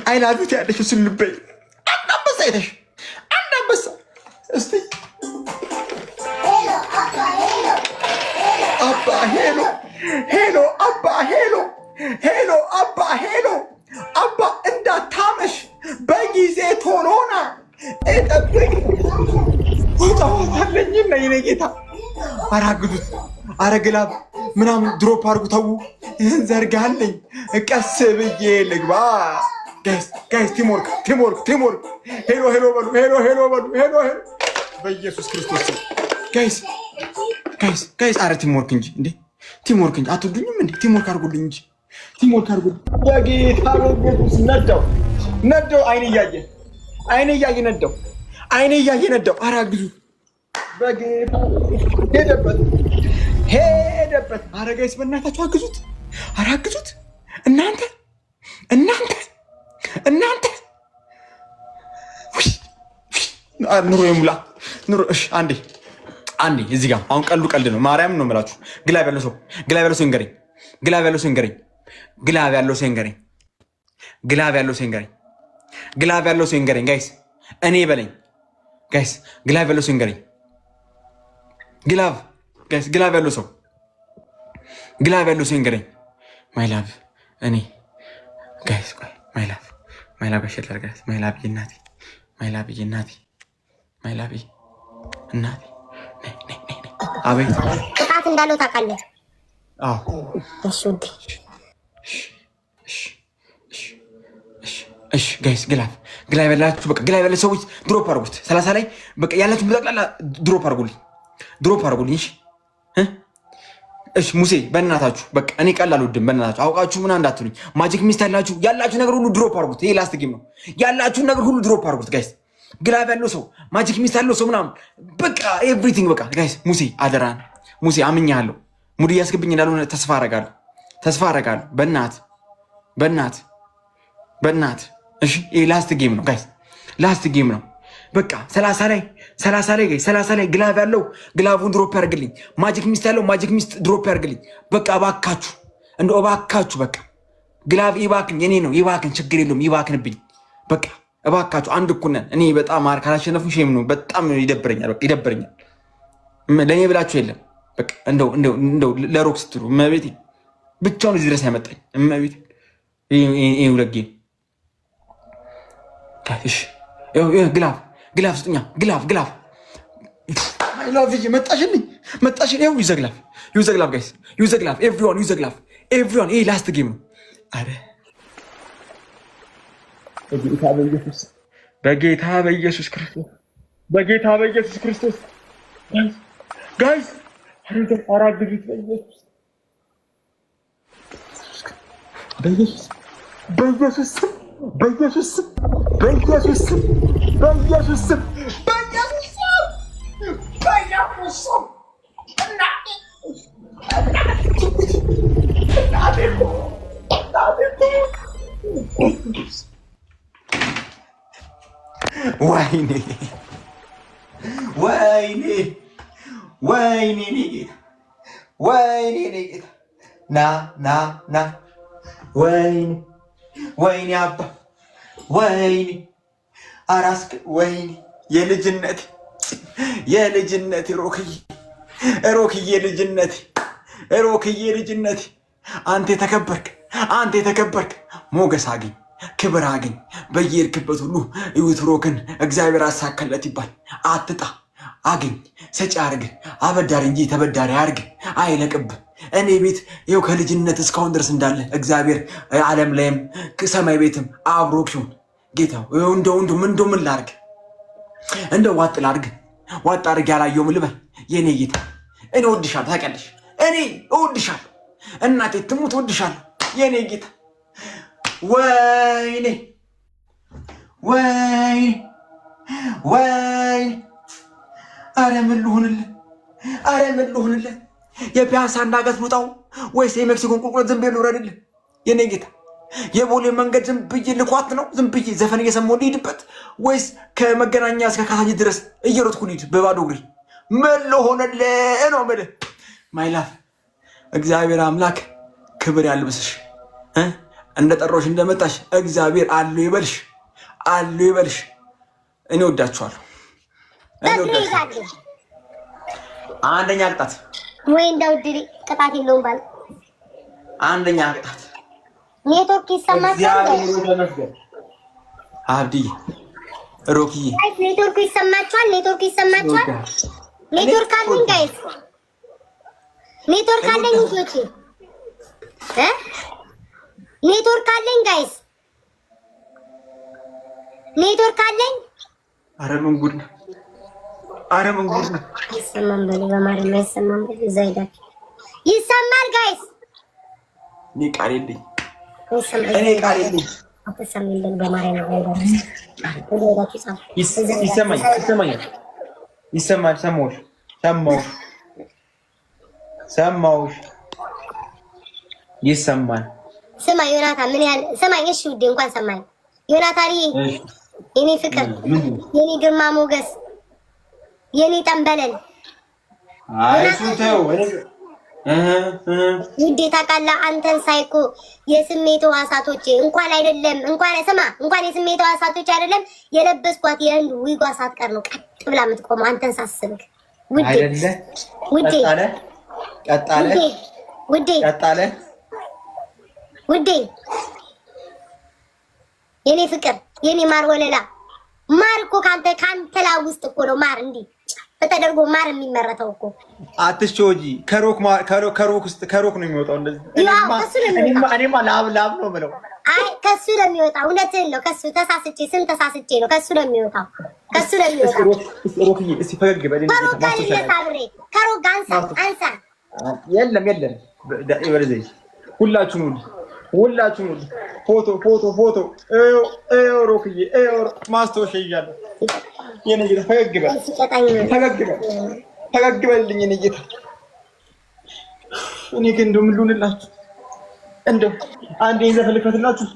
አይ ላቭ ዩ ትያለሽ። እሱን ልበይ አንድ አንበሳ አይተሽ አንድ አንበሳ እስቲ አባ ሄሎ አባ ሄሎ አባ እንዳታመሽ በጊዜ ቶሎና እጠብቅ ወጣዋለኝ እና የኔ ጌታ አራግዱት አረግላብ ምናምን ድሮፕ አርጉ ተው ዘርጋለኝ ቀስ ብዬ ልግባ። ጋይስ ቲምወርክ ሄሎ በሉ በኢየሱስ ክርስቶስ ጋይስ አረ ቲምወርክ እንጂ እንዴ ቲምወርክ እንጂ አትወዱኝም እንዴ? ቲምወርክ አርጉልኝ እንጂ ቲምወርክ አርጉልኝ። በጌታ በኢየሱስ ነደው አይኔ እያየ ነደው አራግዙ በጌታ ሄደበት አረ ጋይስ በእናታችሁ አራግዙት እናንተ ኑሮ የሙላ ኑሮ። እሺ አንዴ እዚህ ጋር አሁን ቀልድ ነው። ማርያም ነው የምላችሁ። ግላብ ያለው ሰው ይንገረኝ። ግላብ ያለው ሰው ይንገረኝ። ጋይስ እኔ በለኝ። ጋይስ ግላብ ያለው ሰው ይንገረኝ። ግላብ ያለው ሰው ይንገረኝ። ማይላቭ እኔ ጋይስ ማይላቭ ሸለር ጋይስ ማይላቭ እናቴ አቤት ቅጣት እንዳለው ታውቃለህ? አዎ እሺ ጋይስ ግላብ ያላችሁ በቃ ግላብ ያለ ሰዎች ድሮፕ አድርጉት። 30 ላይ በቃ ያላችሁ በጠቅላላ ድሮፕ አድርጉልኝ። እሺ ሙሴ በእናታችሁ በቃ እኔ ቀላል አልወድም። በእናታችሁ አውቃችሁ ምናምን እንዳትሉኝ። ማጂክ ሚስት ያላችሁ ነገር ሁሉ ድሮፕ አድርጉት። ይሄ ላስት ጌም ነው። ያላችሁ ነገር ሁሉ ድሮፕ አድርጉት ጋይስ። ግላብ ያለው ሰው ማጂክ ሚስት ያለው ሰው ምናምን በቃ ኤቭሪቲንግ በቃ ጋይስ። ሙሴ አደራን ሙሴ አምኛለሁ። ሙድ እያስገብኝ እንዳልሆነ ተስፋ አደርጋለሁ። በእናት እሺ ይሄ ላስት ጌም ነው ጋይስ። ላስት ጌም ነው በቃ 30 ላይ ጋይስ 30 ላይ ግላብ ያለው ግላቡን ድሮፕ ያርግልኝ። ማጂክ ሚስት ያለው ማጂክ ሚስት ድሮፕ ያርግልኝ። በቃ እባካችሁ በቃ ግላብ ይባክን፣ የኔ ነው ይባክን፣ ችግር የለውም ይባክንብኝ። በቃ እባካችሁ አንድ እኮ ነን። እኔ በጣም ካላሸነፉ ሼም ነው። በጣም ይደብረኛል። ለእኔ ብላችሁ የለም በቃ እንደው ለሮክ ስትሉ እመቤቴ ብቻውን እዚህ ድረስ ያመጣኝ እመቤቴ ይሄ ሁለት ጌም እሺ ግላፍ ስጡኛ። ግላፍ አይ ላቭ ዩ መጣሽልኝ። ይኸው ዩዘግላፍ ጋይስ ኤቭሪዋን ይሄ ላስት ጌም ነው። አረ በጌታ በኢየሱስ ክርስቶስ ጋይስ አራግዙት በኢየሱስ ስም ወይኔ ጌታ ና ወይኔ አባ ወይኔ አራስ ወይኔ የልጅነቴ ሮክዬ ልጅነቴ አንተ የተከበርክ ሞገስ አግኝ፣ ክብር አግኝ። በየሄድክበት ሁሉ ዩትሮክን እግዚአብሔር አሳከለት ይባል። አትጣ፣ አግኝ፣ ሰጪ አርግ፣ አበዳሪ እንጂ ተበዳሪ አርግ፣ አይለቅብ። እኔ ቤት ይኸው ከልጅነት እስካሁን ድረስ እንዳለ እግዚአብሔር ዓለም ላይም ሰማይ ቤትም አብሮክ ይሁን። ጌታው እንደው ምን ላርግ? እንደው ዋጥ ላርግ፣ ዋጥ አርግ ያላየው ምን ልበል? የኔ ጌታ እኔ እወድሻለሁ፣ ታውቂያለሽ። እኔ እወድሻለሁ፣ እናቴ ትሙት እወድሻለሁ የኔ ጌታ። ወይኔ አረ ምን ልሁንልህ? የፒያሳ እንዳገት ልውጣው ወይስ የሜክሲኮን ቁልቁለት ዝም ብዬ ልውረድልህ? የኔ ጌታ የቦሌ መንገድ ዝም ብዬ ልኳት ነው? ዝም ብዬ ዘፈን እየሰማሁ ልሂድበት? ወይስ ከመገናኛ እስከ ካሳንቺስ ድረስ እየሮጥኩ ልሂድ በባዶ እግሬ? ምን ልሆንልህ ነው የምልህ? ማይላፍ እግዚአብሔር አምላክ ክብር ያልብስሽ። እንደ ጠሮሽ እንደመጣሽ እግዚአብሔር አሉ ይበልሽ። እኔ ወዳችኋለሁ። አንደኛ ቅጣት ወይ እንደው ድሪ ቅጣት የለውም ባል አንደኛ ቅጣት ኔትወርክ ይሰማችኋል? አብዲ ሮኪ ኔትወርክ ይሰማችኋል? ኔትወርክ አለኝ ጋይስ፣ ኔትወርክ አለኝ ልጆቼ፣ ኔትወርክ አለኝ ጋይስ፣ ኔትወርክ አለኝ። አረ ምን ጉድ ነው! ይሰማል በል በማርያም አይሰማም በል ዘይዳክ ይሰማል ጋይስ። እኔ ቃል የለኝ አትሰማኝም በማርያም ይሰማል። ሰማሁሽ። ይሰማል። ስማ ዮናታን ምን ያህል ሰማኝ። እሺ ውዴ እንኳን ሰማኝ ዮናታን፣ የኔ ፍቅር፣ የኔ ግርማ ሞገስ፣ የኔ ጠንበለል ውዴ ታውቃለህ፣ አንተን ሳይኮ የስሜት ሕዋሳቶቼ እንኳን የስሜት ሕዋሳቶቼ አይደለም የለበስኳት የህንድ ዊጓ ሳትቀር ነው ቀጥ ብላ የምትቆመው አንተን ሳስብክ ውዴ የኔ ፍቅር፣ የኔ ማር ወለላ። ማር እኮ ካንተ ላብ ውስጥ እኮ ነው ማር እንዲህ ተደርጎ ማር የሚመረተው እኮ። አትስጮጂ። ከሮክ ነው የሚወጣው እንደዚህ። እኔማ ላብ ነው የምለው። አይ ከሱ ነው የሚወጣው። እውነትህን ነው። ከሱ ተሳስቼ ነው። ከሱ ነው የሚወጣው። ሮክዬ እስኪ ፈገግ በል። ከሮክ ጋር አንሳ። የለም ወደዚህ ሁላችሁም ፎቶ ሮክዬ ማስታወሻ ይዣለሁ። የኔ ጌታ ፈገግ በልልኝ የኔ ጌታ። እኔ ግን እንደው ምን ልሁንላችሁ? እንደው አንዴ ዘፈን ልክፈትላችሁ።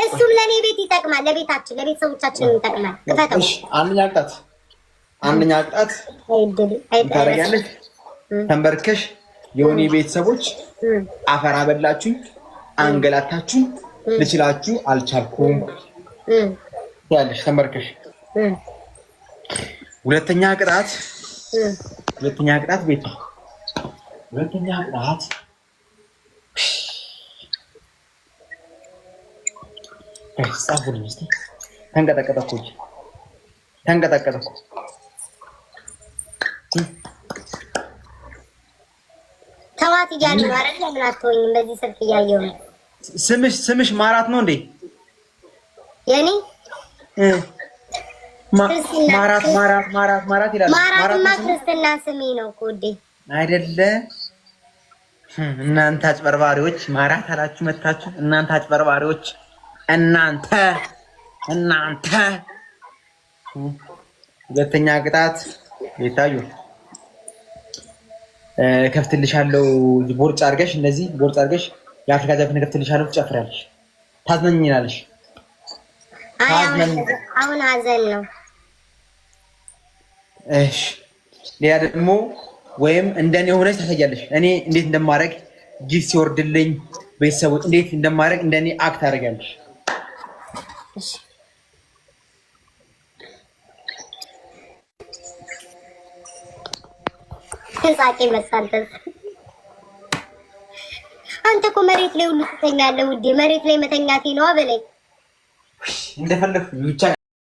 እሱም ለኔ ቤት ይጠቅማል፣ ለቤታችን ለቤተሰቦቻችን ይጠቅማል። ክፈተው። እሺ አንደኛ ቅጣት ታደርጊያለሽ። ተንበርከሽ የሆነ ቤተሰቦች አፈር አበላችሁኝ፣ አንገላታችሁኝ፣ ልችላችሁ አልቻልኩም ያለሽ ተንበርከሽ። ሁለተኛ ቅጣት ቤት ሁለተኛ ቅጣት ጻፉልኝ እስኪ። ተንቀጠቀጠኩ። ተዋት እያሉ ነው አይደል? ለምን አትወኝም? በዚህ ስልክ እያየሁ ነው። ስምሽ ማራት ነው እንዴ? የኔ ማራት ይላል። ማራትማ ክርስትና ስሜ ነው እኮ ውዴ። አይደለ? እናንተ አጭበርባሪዎች ማራት አላችሁ መታችሁ። እናንተ አጭበርባሪዎች እናንተ ሁለተኛ ቅጣት ቤታዩ ከፍትልሻለሁ። ቦርጭ አድርገሽ እንደዚህ ቦርጭ አድርገሽ የአፍሪካ ዘፈን ከፍትልሻለሁ፣ ትጨፍሪያለሽ፣ ታዝናኝናለሽ። አሁን ሀዘን ነው። እሺ ሌላ ደግሞ ወይም እንደኔ ሆነሽ ታሳያለሽ። እኔ እንዴት እንደማደርግ ጊፍት ሲወርድልኝ ቤተሰቦች እንዴት እንደማደርግ እንደኔ አክት አደርጋለሽ። ሳቂ መጣልተስ አንተ እኮ መሬት ላይ ሁሉ ትተኛለህ ውዴ። መሬት ላይ መተኛቴ ነው አበለኝ እንደፈለክ ብቻ